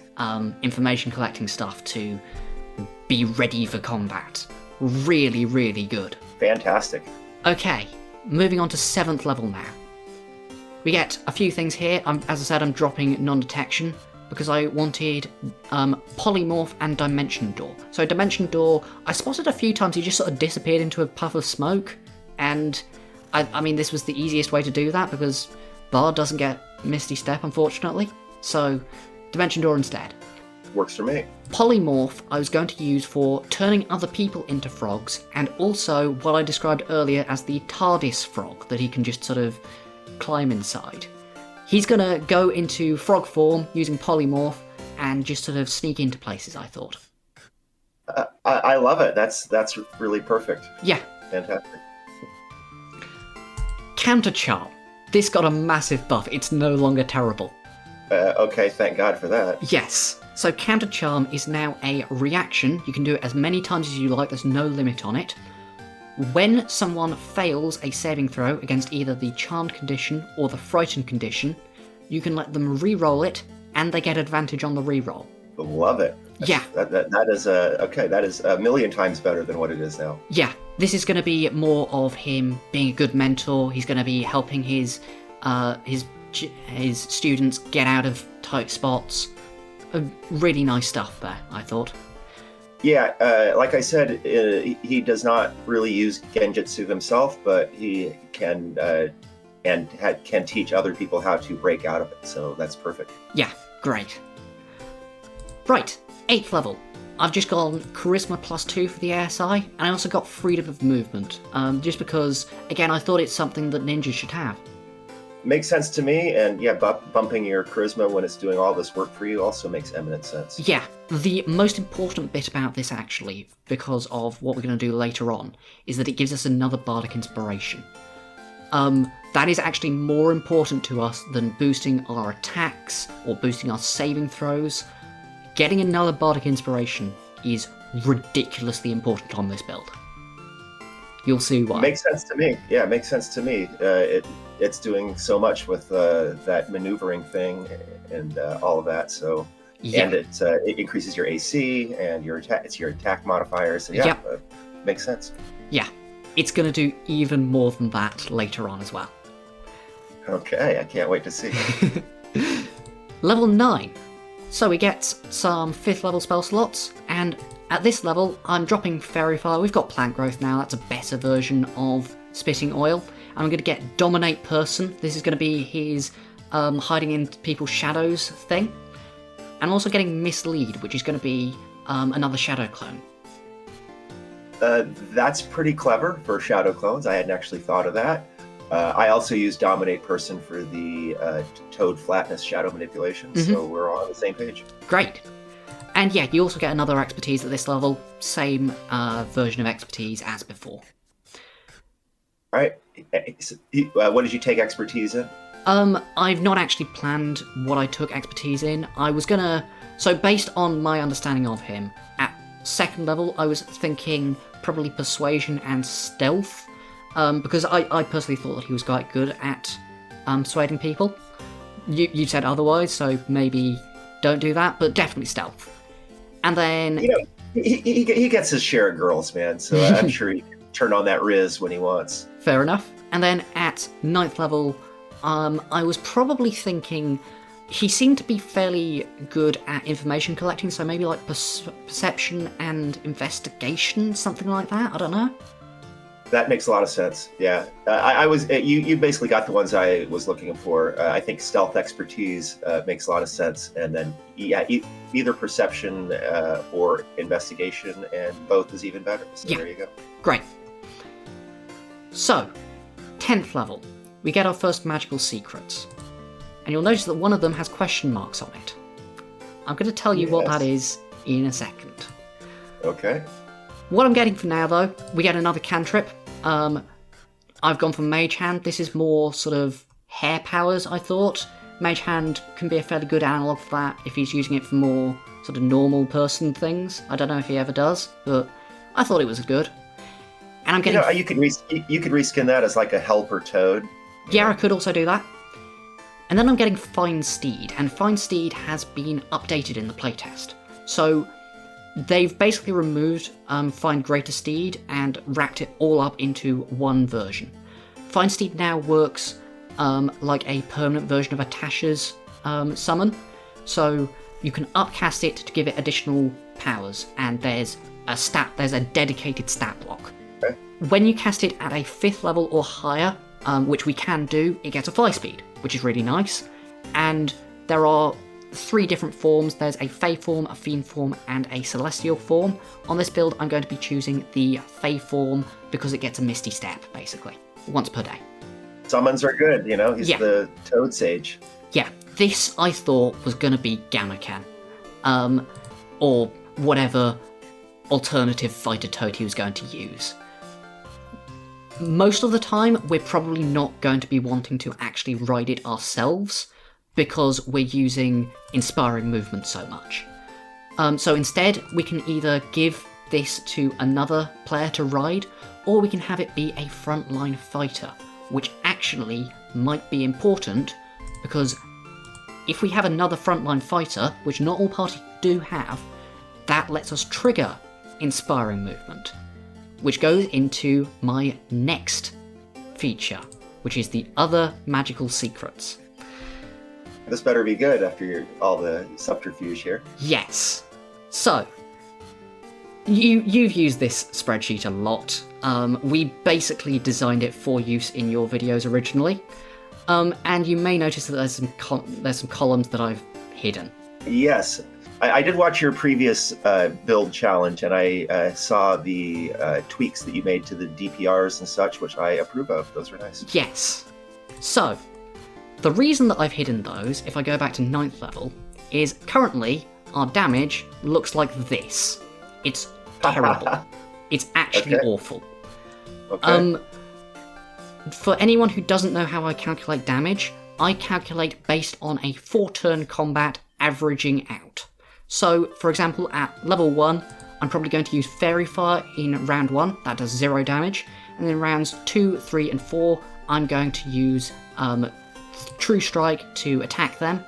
information collecting stuff to be ready for combat. Really, really good. Fantastic. Okay, moving on to 7th level now. We get a few things here. As I said, I'm dropping non-detection because I wanted Polymorph and Dimension Door. So Dimension Door, I spotted a few times he just sort of disappeared into a puff of smoke, and I mean, this was the easiest way to do that because Bard doesn't get Misty Step, unfortunately. So Dimension Door instead. Works for me. Polymorph I was going to use for turning other people into frogs, and also what I described earlier as the TARDIS frog that he can just sort of climb inside. He's gonna go into frog form using Polymorph and just sort of sneak into places, I thought. I love it. That's really perfect. Yeah. Fantastic. Counter Charm. This got a massive buff. It's no longer terrible. Okay, thank God for that. Yes. So Counter Charm is now a reaction. You can do it as many times as you like. There's no limit on it. When someone fails a saving throw against either the Charmed condition or the Frightened condition, you can let them re-roll it, and they get advantage on the re-roll. Love it. Yeah. That is okay. That is a million times better than what it is now. Yeah. This is going to be more of him being a good mentor. He's going to be helping his students get out of tight spots. Really nice stuff there, I thought. Yeah, like I said, he does not really use Genjutsu himself, but he can can teach other people how to break out of it, so that's perfect. Yeah, great. Right, 8th level. I've just gone Charisma +2 for the ASI, and I also got Freedom of Movement, just because, again, I thought it's something that ninjas should have. Makes sense to me, and yeah, bumping your charisma when it's doing all this work for you also makes eminent sense. Yeah, the most important bit about this, actually, because of what we're going to do later on, is that it gives us another Bardic Inspiration. That is actually more important to us than boosting our attacks or boosting our saving throws. Getting another Bardic Inspiration is ridiculously important on this build. You'll see why. Makes sense to me. Yeah, it makes sense to me. It's doing so much with that maneuvering thing and all of that. So, yeah. And it increases your AC and your attack. It's your attack modifier. So yeah, makes sense. Yeah, it's going to do even more than that later on as well. Okay, I can't wait to see. Level 9. So we get some 5th level spell slots, and at this level, I'm dropping Fairy Fire. We've got Plant Growth now. That's a better version of Spitting Oil. I'm going to get Dominate Person. This is going to be his hiding in people's shadows thing. And also getting Mislead, which is going to be another Shadow Clone. That's pretty clever for Shadow Clones. I hadn't actually thought of that. I also use Dominate Person for the Toad Flatness Shadow Manipulation, so we're all on the same page. Great. And yeah, you also get another Expertise at this level. Same version of Expertise as before. All right. What did you take Expertise in? I've not actually planned what I took Expertise in. I was gonna... So based on my understanding of him, second level, I was thinking probably persuasion and stealth, because I personally thought that he was quite good at persuading people. You said otherwise, so maybe don't do that, but definitely stealth. And then... He gets his share of girls, man, so I'm sure he can turn on that Riz when he wants. Fair enough. And then at 9th level, I was probably thinking he seemed to be fairly good at information collecting, so maybe like perception and investigation, something like that. I don't know. That makes a lot of sense. Yeah, I was you basically got the ones I was looking for. I think stealth expertise makes a lot of sense, and then either perception or investigation, and both is even better. So There you go. Great. So, 10th level, we get our first magical secrets. And you'll notice that one of them has question marks on it. I'm going to tell you what that is in a second. Okay. What I'm getting for now, though, we get another cantrip. I've gone for Mage Hand. This is more sort of hair powers, I thought. Mage Hand can be a fairly good analogue for that if he's using it for more sort of normal person things. I don't know if he ever does, but I thought it was good. And I'm getting... you could reskin that as like a helper toad. Yeah, I could also do that. And then I'm getting Fine Steed, and Fine Steed has been updated in the playtest. So they've basically removed Find Greater Steed and wrapped it all up into one version. Fine Steed now works like a permanent version of Atasha's summon, so you can upcast it to give it additional powers, and there's a dedicated stat block. Okay. When you cast it at a 5th level or higher, which we can do, it gets a fly speed, which is really nice. And there are 3 different forms. There's a Fey form, a Fiend form, and a Celestial form. On this build, I'm going to be choosing the Fey form because it gets a Misty Step, basically, once per day. Summons are good, he's the Toad Sage. Yeah, this I thought was going to be Gamakan, or whatever alternative fighter toad he was going to use. Most of the time, we're probably not going to be wanting to actually ride it ourselves because we're using inspiring movement so much. So instead, we can either give this to another player to ride, or we can have it be a frontline fighter, which actually might be important because if we have another frontline fighter, which not all parties do have, that lets us trigger inspiring movement, which goes into my next feature, which is the other magical secrets. This better be good after all the subterfuge here. Yes. So, you've used this spreadsheet a lot. We basically designed it for use in your videos originally, and you may notice that there's some columns that I've hidden. Yes. I did watch your previous build challenge, and I saw the tweaks that you made to the DPRs and such, which I approve of. Those were nice. Yes. So, the reason that I've hidden those, if I go back to 9th level, is currently our damage looks like this. It's terrible. It's actually awful. Okay. For anyone who doesn't know how I calculate damage, I calculate based on a 4-turn combat averaging out. So, for example, at level 1, I'm probably going to use Fairy Fire in round 1, that does 0 damage, and then rounds 2, 3, and 4, I'm going to use True Strike to attack them,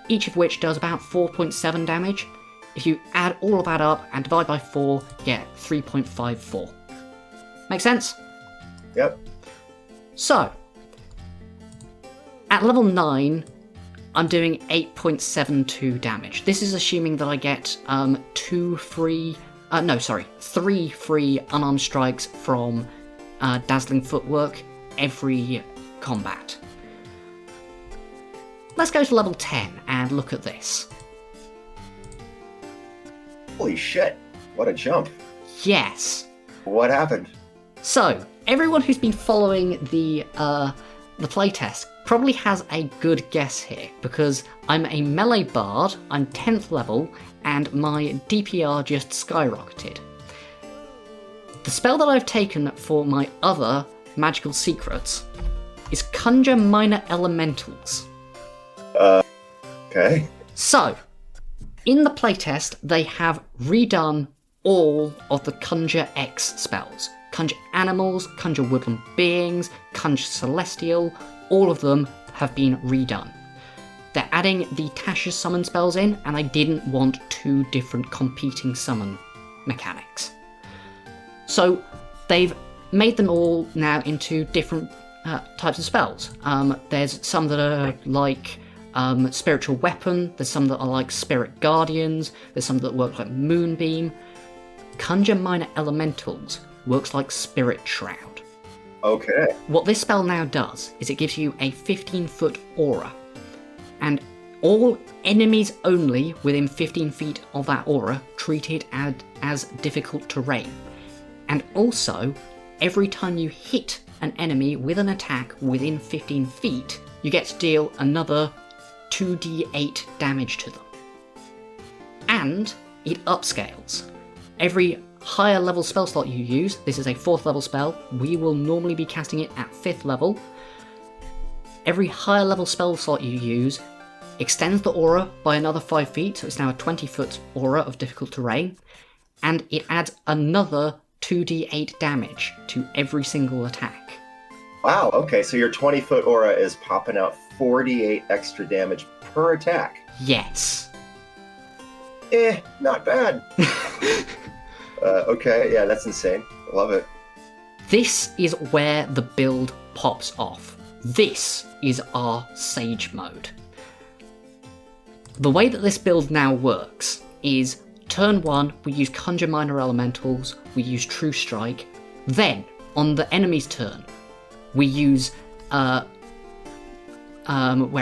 each of which does about 4.7 damage. If you add all of that up and divide by 4, you get 3.54. Make sense? Yep. So, at level 9, I'm doing 8.72 damage. This is assuming that I get 3 free unarmed strikes from Dazzling Footwork every combat. Let's go to level 10 and look at this. Holy shit, what a jump. Yes. What happened? So, everyone who's been following the playtest probably has a good guess here, because I'm a melee bard, I'm 10th level, and my DPR just skyrocketed. The spell that I've taken for my other magical secrets is Conjure Minor Elementals. Okay. So, in the playtest, they have redone all of the Conjure X spells. Conjure Animals, Conjure Woodland Beings, Conjure Celestial, all of them have been redone. They're adding the Tasha's summon spells in, and I didn't want 2 different competing summon mechanics. So they've made them all now into different types of spells. There's some that are like Spiritual Weapon, there's some that are like Spirit Guardians, there's some that work like Moonbeam. Conjure Minor Elementals works like Spirit Shroud. Okay. What this spell now does is it gives you a 15-foot aura, and all enemies only within 15 feet of that aura treat it as difficult terrain. And also, every time you hit an enemy with an attack within 15 feet, you get to deal another 2d8 damage to them. And it upscales. Every higher level spell slot you use, this is a 4th level spell, we will normally be casting it at 5th level. Every higher level spell slot you use extends the aura by another 5 feet, so it's now a 20-foot aura of difficult terrain, and it adds another 2d8 damage to every single attack. Wow, okay, so your 20-foot aura is popping out 48 extra damage per attack. Yes. Not bad. Okay, yeah, that's insane. I love it. This is where the build pops off. This is our Sage mode. The way that this build now works is turn 1, we use Conjure Minor Elementals, we use True Strike. Then, on the enemy's turn, we use where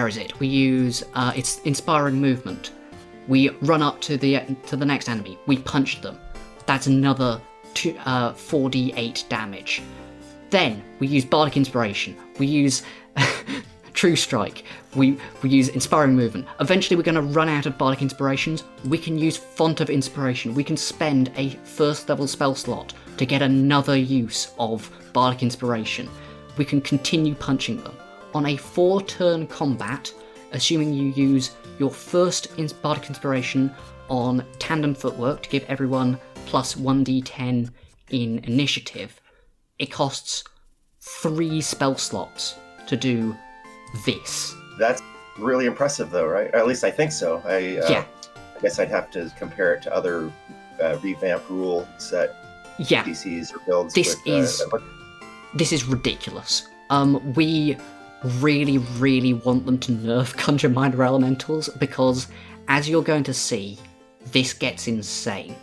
is it? We use its Inspiring Movement. We run up to the next enemy. We punch them. That's another 4d8 damage. Then we use Bardic Inspiration. We use True Strike. We use Inspiring Movement. Eventually we're going to run out of Bardic Inspirations. We can use Font of Inspiration. We can spend a 1st level spell slot to get another use of Bardic Inspiration. We can continue punching them. On a 4-turn combat, assuming you use your first Bardic Inspiration on Tandem Footwork to give everyone plus 1d10 in initiative, it costs 3 spell slots to do this. That's really impressive, though, right? Or at least I think so. Yeah. I guess I'd have to compare it to other revamped rule set PCs or builds. This is ridiculous. We really want them to nerf Conjure Minor Elementals, because, as you're going to see, this gets insane.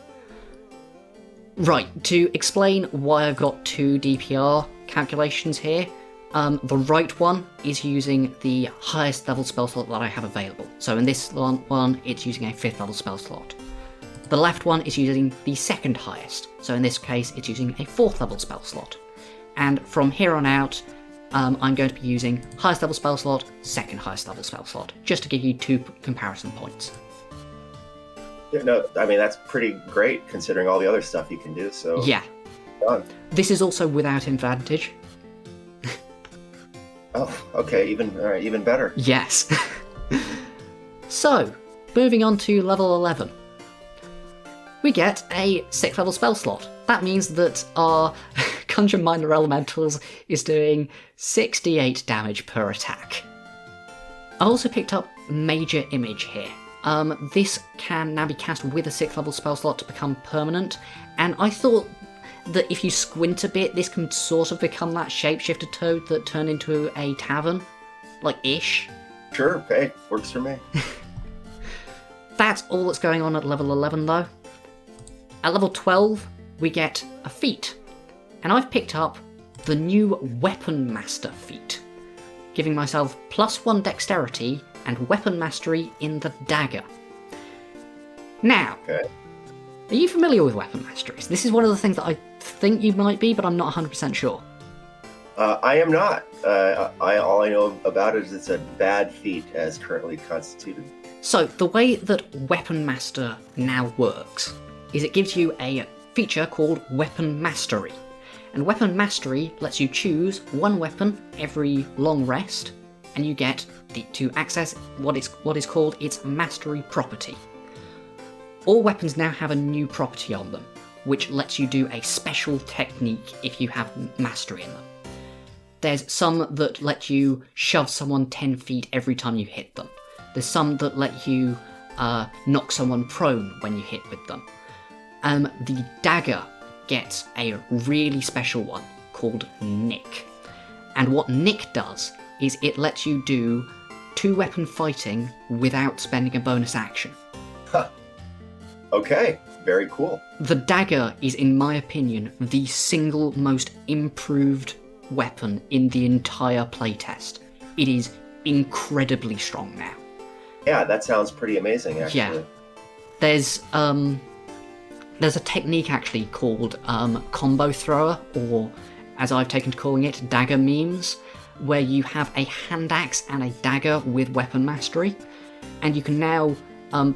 Right, to explain why I've got 2 DPR calculations here, the right one is using the highest level spell slot that I have available. So in this one, it's using a 5th level spell slot. The left one is using the 2nd highest. So in this case, it's using a 4th level spell slot. And from here on out, I'm going to be using highest level spell slot, 2nd highest level spell slot, just to give you 2 comparison points. Yeah, no, I mean, that's pretty great considering all the other stuff you can do, so... Yeah. Done. This is also without advantage. Oh, okay, even better. Yes. So, moving on to level 11. We get a 6th level spell slot. That means that our Conjure Minor Elementals is doing 68 damage per attack. I also picked up Major Image here. This can now be cast with a 6th level spell slot to become permanent, and I thought that if you squint a bit, this can sort of become that shapeshifter toad that turned into a tavern, like ish. Sure, okay, works for me. That's all that's going on at level 11 though. At level 12, we get a feat, and I've picked up the new Weapon Master feat, giving myself +1 dexterity and weapon mastery in the dagger. Now, okay. Are you familiar with weapon masteries? This is one of the things that I think you might be, but I'm not 100% sure. I am not. All I know about it is it's a bad feat as currently constituted. So, the way that Weapon Master now works is it gives you a feature called Weapon Mastery. And Weapon Mastery lets you choose one weapon every long rest, and you get to access what is called its Mastery property. All weapons now have a new property on them. which lets you do a special technique if you have mastery in them. There's some that let you shove someone 10 feet every time you hit them. There's some that let you knock someone prone when you hit with them. The dagger gets a really special one called Nick. And what Nick does is it lets you do 2-weapon fighting without spending a bonus action. Huh. Okay, very cool. The dagger is, in my opinion, the single most improved weapon in the entire playtest. It is incredibly strong now. Yeah, that sounds pretty amazing, actually. Yeah. There's a technique actually called combo thrower, or as I've taken to calling it, dagger memes, where you have a hand axe and a dagger with weapon mastery, and you can now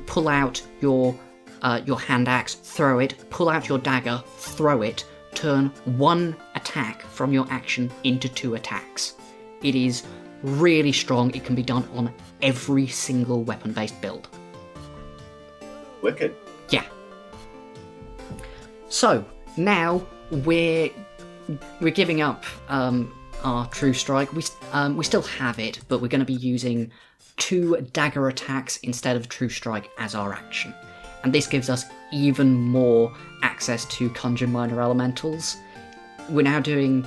pull out your hand axe, throw it, pull out your dagger, throw it, turn one attack from your action into 2 attacks. It is really strong. It can be done on every single weapon-based build. Wicked. Yeah. So now we're giving up our True Strike. We still have it, but we're going to be using 2 dagger attacks instead of True Strike as our action. And this gives us even more access to Conjure Minor Elementals. We're now doing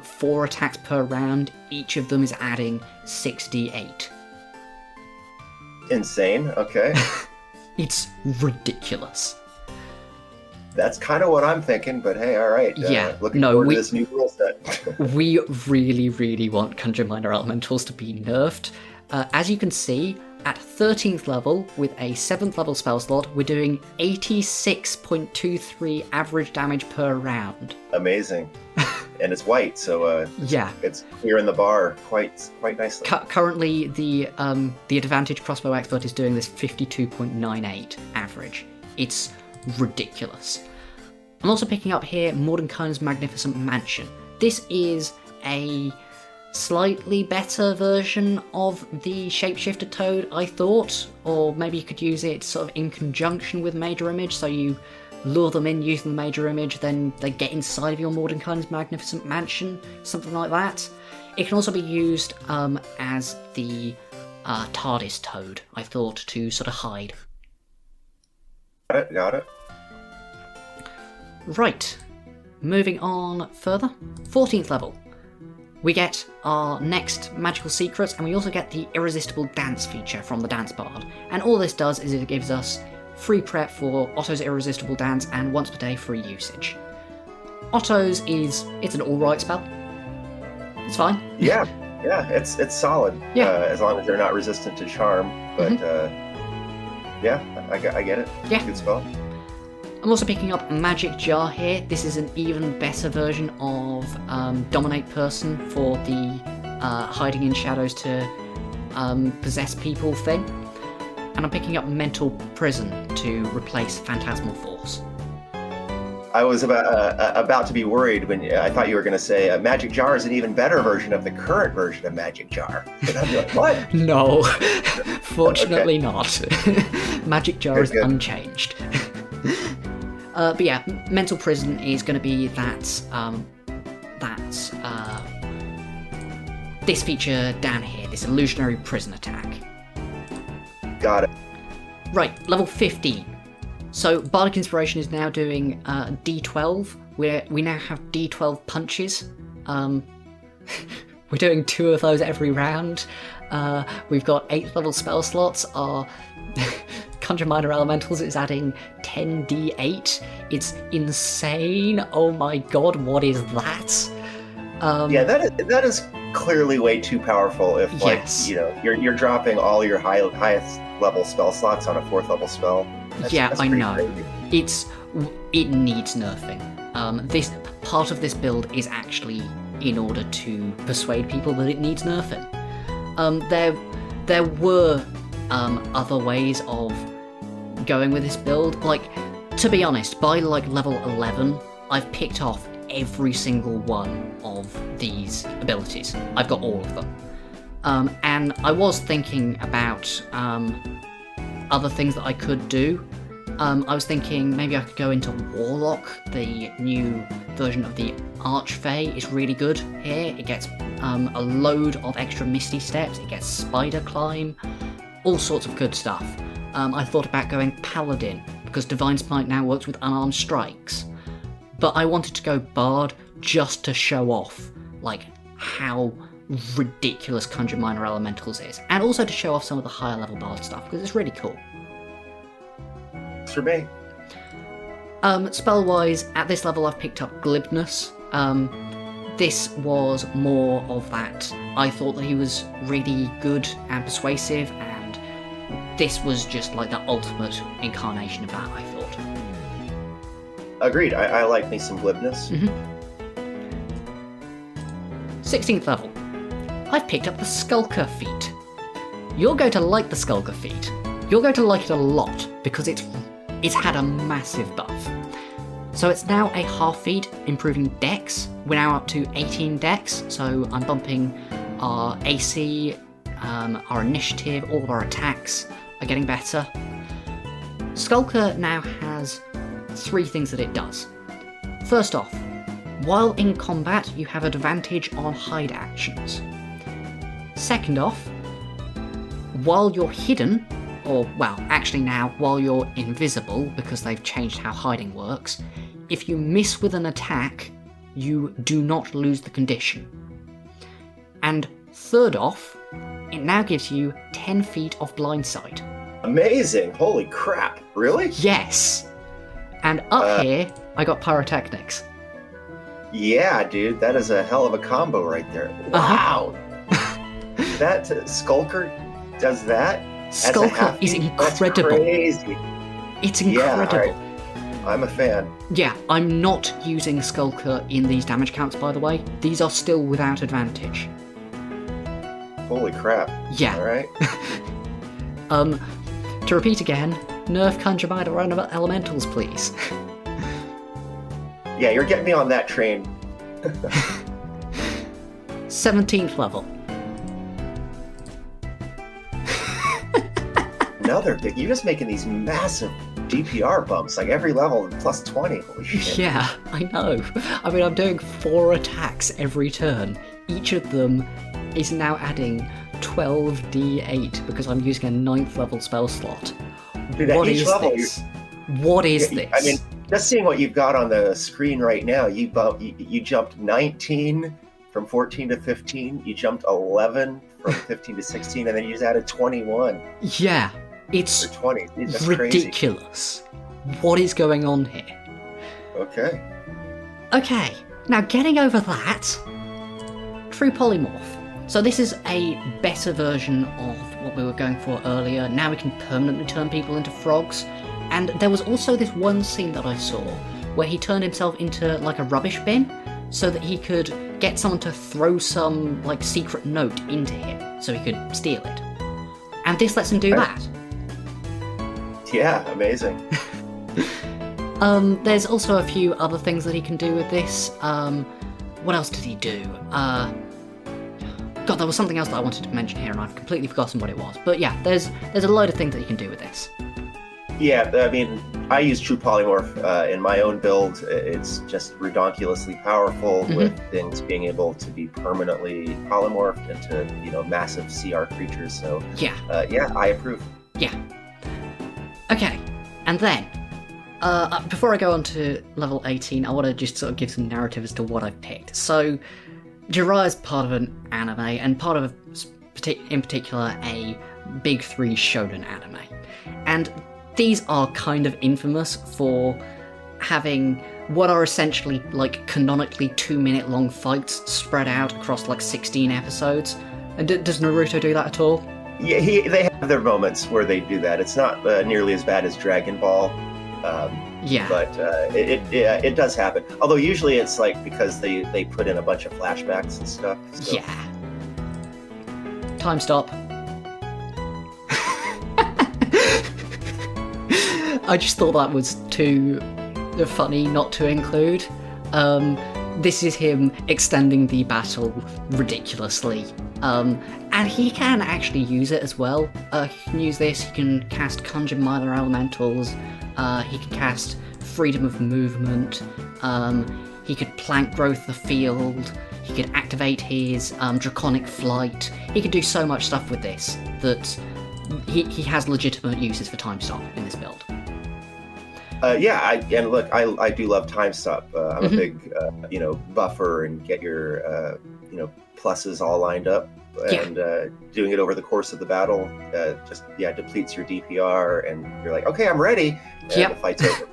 4 attacks per round. Each of them is adding 6d8. Insane, okay. It's ridiculous. That's kind of what I'm thinking, but hey, alright. Looking forward to this new rule set. We really, really want Conjure Minor Elementals to be nerfed. As you can see, at 13th level, with a 7th level spell slot, we're doing 86.23 average damage per round. Amazing. And it's white, so yeah, it's clearing the bar quite nicely. Currently, the Advantage Crossbow Expert is doing this 52.98 average. It's ridiculous. I'm also picking up here Mordenkainen's Magnificent Mansion. This is a slightly better version of the Shapeshifter Toad, I thought, or maybe you could use it sort of in conjunction with Major Image, so you lure them in using the Major Image, then they get inside of your Mordenkainen's Magnificent Mansion, something like that. It can also be used as the TARDIS Toad, I thought, to sort of hide. Got it. Right, moving on further. 14th level. We get our next magical secrets, and we also get the Irresistible Dance feature from the Dance Bard. And all this does is it gives us free prep for Otto's Irresistible Dance and once per day free usage. Otto's it's an alright spell. It's fine. Yeah, it's solid. Yeah. As long as they're not resistant to charm, but yeah, I get it. Yeah. Good spell. I'm also picking up Magic Jar here. This is an even better version of Dominate Person for the hiding in shadows to possess people thing. And I'm picking up Mental Prison to replace Phantasmal Force. I was about to be worried when I thought you were going to say Magic Jar is an even better version of the current version of Magic Jar. And I'd be like, what? No, fortunately not. Magic Jar is Good. unchanged. But yeah, Mental Prison is going to be this feature down here, this Illusionary Prison attack. Got it. Right, level 15. So Bardic Inspiration is now doing D12, where we now have D12 punches. We're doing 2 of those every round. We've got 8th level spell slots. Our Conjure Minor Elementals is adding 10d8. It's insane. Oh my god, what is that? Yeah, that is clearly way too powerful. If Yes. you're dropping all your highest level spell slots on a 4th level spell. That's I pretty know. crazy. It needs nerfing. This part of this build is actually in order to persuade people that it needs nerfing. There were other ways of going with this build. Like, to be honest, by like level 11, I've picked off every single one of these abilities. I've got all of them. And I was thinking about other things that I could do. I was thinking maybe I could go into Warlock. The new version of the Archfey is really good here. It gets a load of extra Misty Steps, it gets Spider Climb, all sorts of good stuff. I thought about going Paladin, because Divine Smite now works with unarmed strikes. But I wanted to go Bard just to show off, like, how ridiculous Conjure Minor Elementals is, and also to show off some of the higher level Bard stuff, because it's really cool. For me. Spell-wise, at this level I've picked up Glibness. This was more of that. I thought that he was really good and persuasive, and this was just like the ultimate incarnation of that, I thought. Agreed. I like me some glibness. 16th level. I've picked up the Skulker feat. You're going to like the Skulker feat. You're going to like it a lot, because it's had a massive buff. So it's now a half feat, improving Dex. We're now up to 18 Dex, so I'm bumping our AC, our initiative, all of our attacks are getting better. Skulker now has 3 things that it does. First off, while in combat, you have advantage on hide actions. Second off, while you're hidden, or, well, actually now, while you're invisible, because they've changed how hiding works, if you miss with an attack, you do not lose the condition. And third off, it now gives you 10 feet of blindside. Amazing! Holy crap! Really? Yes! And up here, I got Pyrotechnics. Yeah, dude, that is a hell of a combo right there. Wow! That Skulker does that? Skulker is incredible. That's crazy. It's incredible. Yeah, I'm a fan. Yeah, I'm not using Skulker in these damage counts, by the way. These are still without advantage. Holy crap. Yeah. Alright. To repeat again, nerf Conjure Minor Elementals, please. Yeah, you're getting me on that train. 17th level. Another big. You're just making these massive DPR bumps, like every level plus 20. Holy shit. Yeah, I know. I mean, I'm doing 4 attacks every turn. Each of them is now adding 12d8 because I'm using a 9th level spell slot. Dude, What is this? What is this? I mean, just seeing what you've got on the screen right now, you jumped 19 from 14 to 15, you jumped 11 from 15 to 16, and then you just added 21. Yeah, it's 20. Dude, that's ridiculous. Crazy. What is going on here? Okay. Okay, now getting over that, True Polymorph. So this is a better version of what we were going for earlier. Now we can permanently turn people into frogs. And there was also this one scene that I saw where he turned himself into like a rubbish bin so that he could get someone to throw some like secret note into him so he could steal it. And this lets him do that. Yeah, amazing. There's also a few other things that he can do with this. What else did he do? God, there was something else that I wanted to mention here and I've completely forgotten what it was. But yeah, there's a load of things that you can do with this. Yeah, I mean, I use True Polymorph in my own build. It's just redonkulously powerful with things being able to be permanently polymorphed into, massive CR creatures. So yeah, I approve. Yeah. Okay, and then before I go on to level 18, I want to just sort of give some narrative as to what I've picked. So Jiraiya is part of an anime, and part of in particular a big 3 shonen anime, and these are kind of infamous for having what are essentially like canonically 2-minute long fights spread out across like 16 episodes. And does Naruto do that at all? Yeah, they have their moments where they do that. It's not nearly as bad as Dragon Ball. Yeah. But it does happen. Although usually it's like because they put in a bunch of flashbacks and stuff. So. Yeah. Time stop. I just thought that was too funny not to include. This is him extending the battle ridiculously. And he can actually use it as well. He can use this, he can cast Conjure Minor Elementals, he can cast Freedom of Movement, he could Plank Growth the Field, he could activate his Draconic Flight. He could do so much stuff with this that he has legitimate uses for Time Stop in this build. I do love Time Stop. I'm a big, buffer and get your, pluses all lined up. And doing it over the course of the battle depletes your DPR, and you're like, okay, I'm ready. And the fight's over.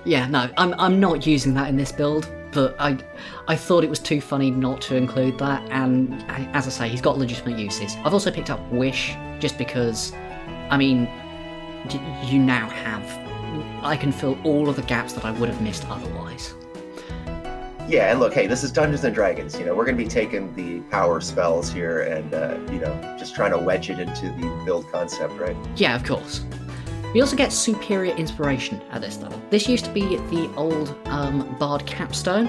No, I'm not using that in this build, but I thought it was too funny not to include that, and as I say, he's got legitimate uses. I've also picked up Wish, just because, you now have... I can fill all of the gaps that I would have missed otherwise. Yeah, and look, hey, this is Dungeons and Dragons. We're going to be taking the power spells here and, just trying to wedge it into the build concept, right? Yeah, of course. We also get Superior Inspiration at this level. This used to be the old Bard Capstone.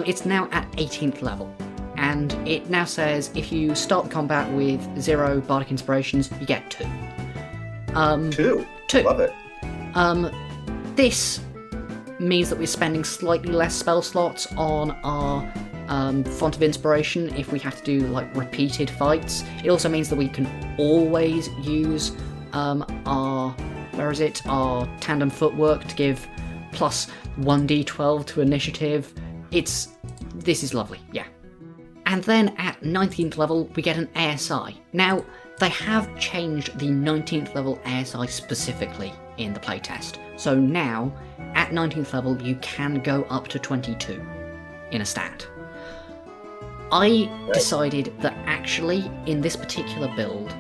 It's now at 18th level. And it now says if you start the combat with 0 Bardic Inspirations, you get 2. 2? Love it. This means that we're spending slightly less spell slots on our Font of Inspiration if we have to do repeated fights. It also means that we can always use our Tandem Footwork to give plus 1d12 to initiative. This is lovely, yeah. And then at 19th level we get an ASI. Now, they have changed the 19th level ASI specifically in the playtest. So now, at 19th level, you can go up to 22 in a stat. I decided that actually, in this particular build,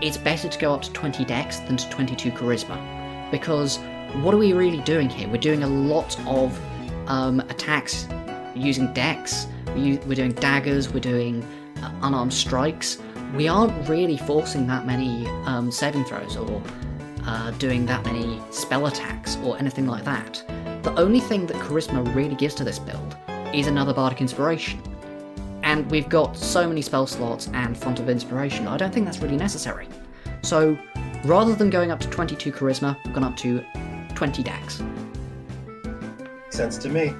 it's better to go up to 20 Dex than to 22 Charisma. Because what are we really doing here? We're doing a lot of attacks using Dex, we're doing daggers, we're doing unarmed strikes. We aren't really forcing that many saving throws or doing that many spell attacks or anything like that. The only thing that Charisma really gives to this build is another Bardic Inspiration. And we've got so many spell slots and Font of Inspiration, I don't think that's really necessary. So, rather than going up to 22 Charisma, we've gone up to 20 Dex. Makes sense to me.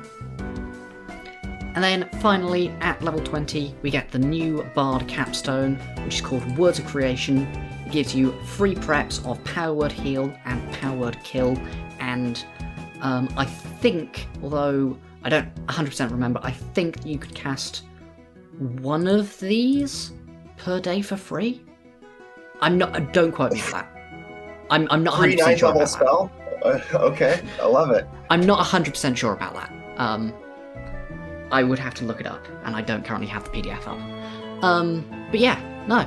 And then finally, at level 20, we get the new Bard Capstone, which is called Words of Creation. It gives you free preps of Power Word Heal and Power Word Kill, and I think, although I don't 100% remember, I think you could cast one of these per day for free? Don't quote me on that. I'm not 100% sure about spell? Okay, I love it. I'm not 100% sure about that. I would have to look it up, and I don't currently have the PDF up. But yeah, no.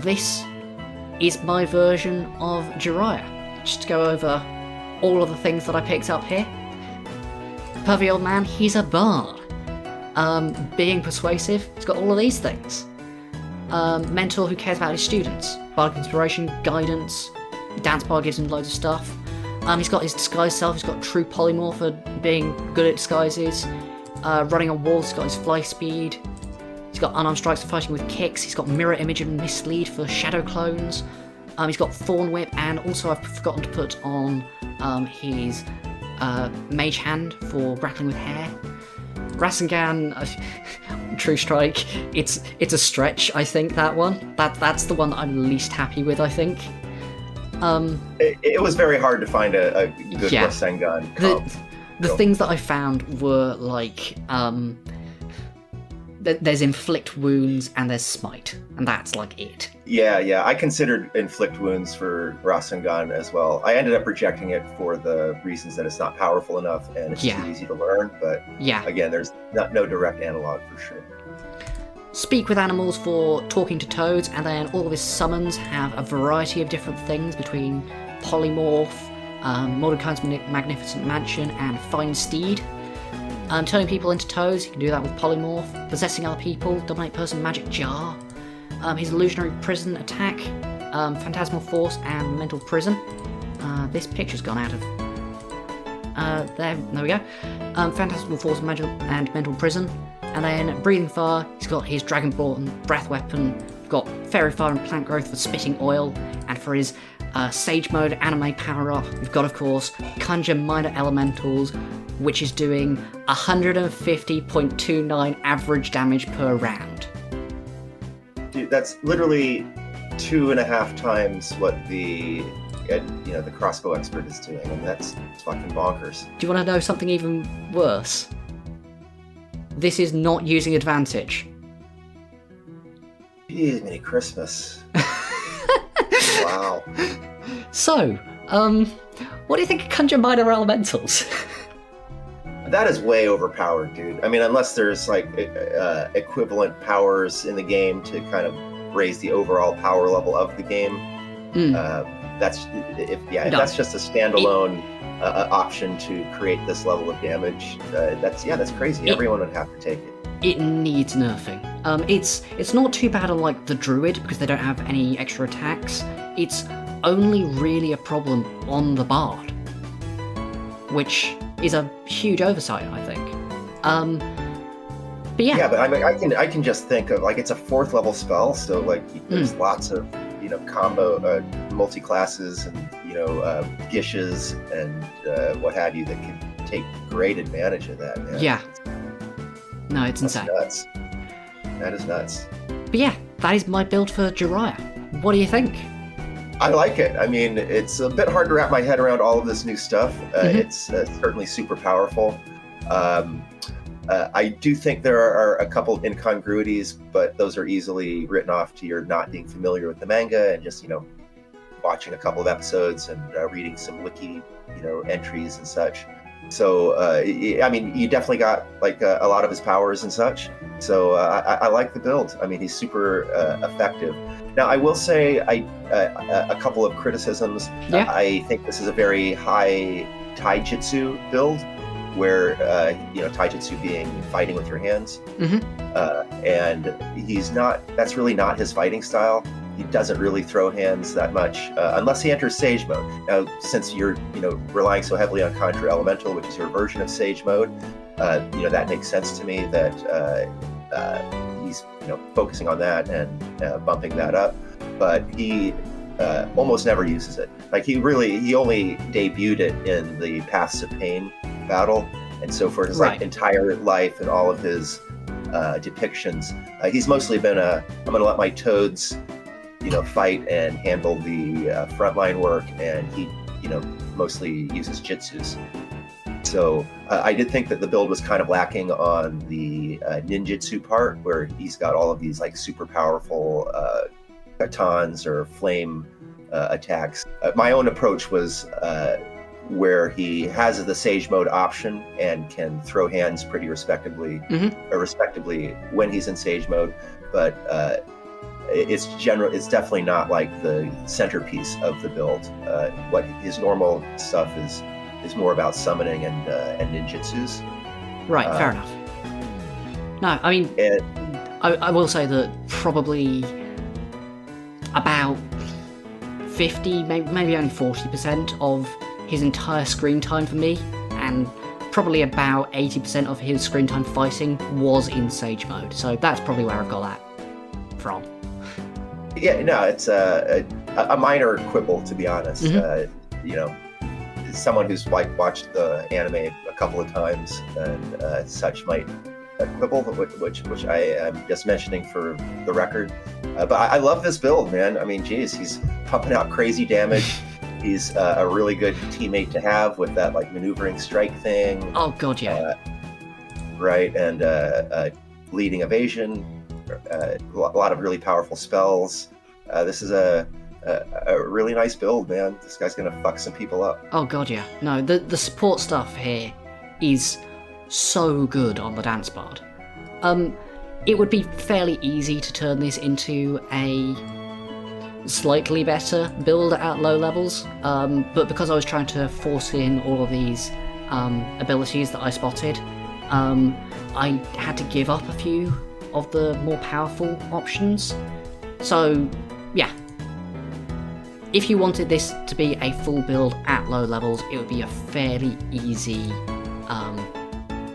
This is my version of Jiraiya. Just to go over all of the things that I picked up here. Pervy old man, he's a bard. Being persuasive, he's got all of these things. Mentor who cares about his students. Bardic Inspiration, Guidance, Dance Bar gives him loads of stuff. He's got his disguise self, he's got True Polymorph for being good at disguises. Running on walls, he's got his fly speed. He's got unarmed strikes for fighting with kicks. He's got mirror image and mislead for shadow clones. He's got thorn whip, and also I've forgotten to put on his mage hand for grappling with hair. Rasengan, True Strike. It's a stretch, I think, that one. That's the one that I'm least happy with, I think. It was very hard to find a good Rasengan comp. The things that I found were there's Inflict Wounds and there's Smite, and that's it. Yeah, I considered Inflict Wounds for Rasengan as well. I ended up rejecting it for the reasons that it's not powerful enough and it's too easy to learn, but again, there's no direct analog for sure. Speak with animals for talking to toads, and then all of his summons have a variety of different things between Polymorph, Mordecai's Magnificent Mansion, and Fine Steed. Turning people into toads, you can do that with Polymorph. Possessing other people, Dominate Person Magic Jar. His Illusionary Prison attack, Phantasmal Force, and Mental Prison. This picture's gone out of... there we go. Phantasmal Force and Mental Prison. And then Breathing Fire, he's got his Dragonborn breath weapon, we've got Fairy Fire and Plant Growth for spitting oil, and for his Sage Mode anime power up, we've got, of course, Conjure Minor Elementals, which is doing 150.29 average damage per round. Dude, that's literally 2.5 times what the the crossbow expert is doing, and that's fucking bonkers. Do you want to know something even worse? This is not using advantage. Jeez, Merry Christmas. Wow. So, what do you think of Conjure Minor Elementals? That is way overpowered, dude. I mean, unless there's like equivalent powers in the game to kind of raise the overall power level of the game. That's just a standalone option to create this level of damage. That's crazy. Everyone would have to take it. It needs nerfing. It's not too bad on like the druid because they don't have any extra attacks. It's only really a problem on the bard, which is a huge oversight, I think. But yeah. Yeah, but I mean, I can just think of like it's a 4th level spell, so like there's lots of combo multi-classes and gishes and what have you that can take great advantage of that, man. Yeah. No, it's insane. Nuts. That is nuts. But yeah, that is my build for Jiraiya. What do you think? I like it. I mean, it's a bit hard to wrap my head around all of this new stuff. It's certainly super powerful. I do think there are a couple of incongruities, but those are easily written off to your not being familiar with the manga and just, watching a couple of episodes and reading some wiki, entries and such. So, I mean, you definitely got like a lot of his powers and such. So I like the build. I mean, he's super effective. Now, I will say a couple of criticisms. Yeah. I think this is a very high taijutsu build, where taijutsu being fighting with your hands, and that's really not his fighting style. He doesn't really throw hands that much unless he enters Sage Mode. Now, since you're relying so heavily on Conjure Elemental, which is your version of Sage Mode, that makes sense to me that he's focusing on that and bumping that up. But he almost never uses it. Like he only debuted it in the Paths of Pain battle, and so for his entire life and all of his depictions, he's mostly been I'm gonna let my toads fight and handle the frontline work, and he mostly uses jutsus. So I did think that the build was kind of lacking on the ninjutsu part, where he's got all of these like super powerful katans or flame attacks. My own approach was where he has the Sage Mode option and can throw hands pretty respectively when he's in Sage Mode, but it's definitely not like the centerpiece of the build. What his normal stuff is more about summoning and ninjutsus. Right, fair enough. No, I mean, I will say that probably about 50, maybe only 40% of his entire screen time for me, and probably about 80% of his screen time fighting was in Sage Mode. So that's probably where I got that from. Yeah, no, it's a minor quibble, to be honest. Someone who's watched the anime a couple of times and such might quibble, which I am just mentioning for the record. But I love this build, man. I mean, geez, he's pumping out crazy damage. He's a really good teammate to have with that like maneuvering strike thing. Oh god, yeah. Right, and leading evasion. A lot of really powerful spells. This is a really nice build, man. This guy's gonna fuck some people up. Oh god, yeah. No, the support stuff here is so good on the Dance Bard. It would be fairly easy to turn this into a slightly better build at low levels, but because I was trying to force in all of these abilities that I spotted, I had to give up a few of the more powerful options. So, yeah. If you wanted this to be a full build at low levels, it would be a fairly easy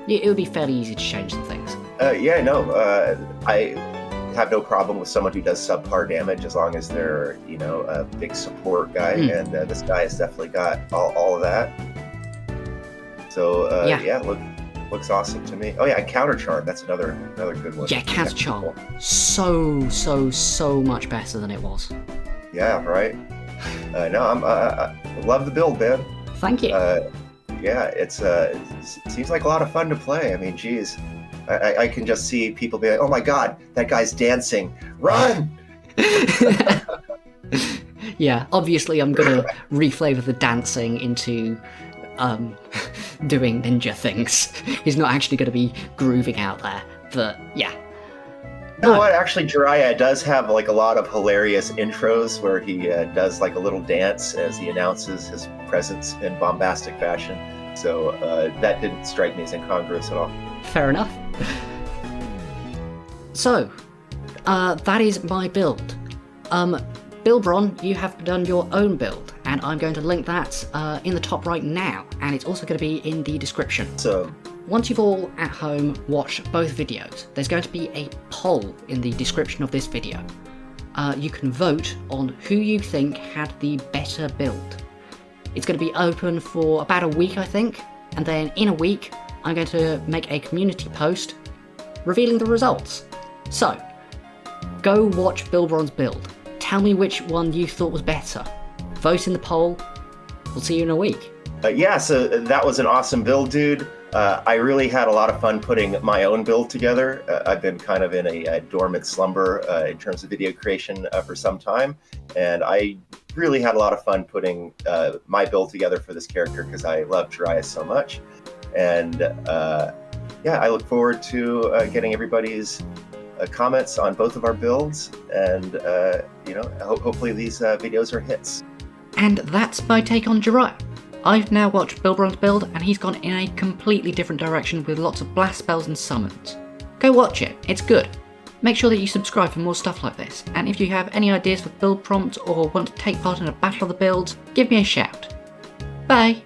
It would be fairly easy to change some things. Yeah, no, I have no problem with someone who does subpar damage as long as they're, a big support guy, and this guy has definitely got all of that. So, yeah, looks awesome to me. Oh yeah, and counter charm, that's another good one. Yeah, counter charm, so much better than it was. Yeah, right. No, I love the build, man. Thank you. Yeah, it seems like a lot of fun to play. I mean, geez, I can just see people be like, "Oh my God, that guy's dancing! Run!" Yeah, obviously I'm gonna reflavor the dancing into doing ninja things. He's not actually gonna be grooving out there, but yeah. You know what? Actually, Jiraiya does have like a lot of hilarious intros where he does like a little dance as he announces his presence in bombastic fashion. So that didn't strike me as incongruous at all. Fair enough. So, that is my build. Bilbron, you have done your own build, and I'm going to link that in the top right now, and it's also going to be in the description. So, once you've all at home watched both videos, there's going to be a poll in the description of this video. You can vote on who you think had the better build. It's going to be open for about a week, I think, and then in a week, I'm going to make a community post revealing the results. So, go watch Bilbron's build. Tell me which one you thought was better. Vote in the poll. We'll see you in a week. Yeah, so that was an awesome build, dude. I really had a lot of fun putting my own build together. I've been kind of in a dormant slumber in terms of video creation for some time, and I really had a lot of fun putting my build together for this character because I love Jiraiya so much. And yeah, I look forward to getting everybody's comments on both of our builds, and hopefully these videos are hits. And that's my take on Jiraiya. I've now watched Bilbron's build, and he's gone in a completely different direction with lots of blast spells and summons. Go watch it, it's good. Make sure that you subscribe for more stuff like this, and if you have any ideas for build prompts or want to take part in a battle of the builds, give me a shout. Bye!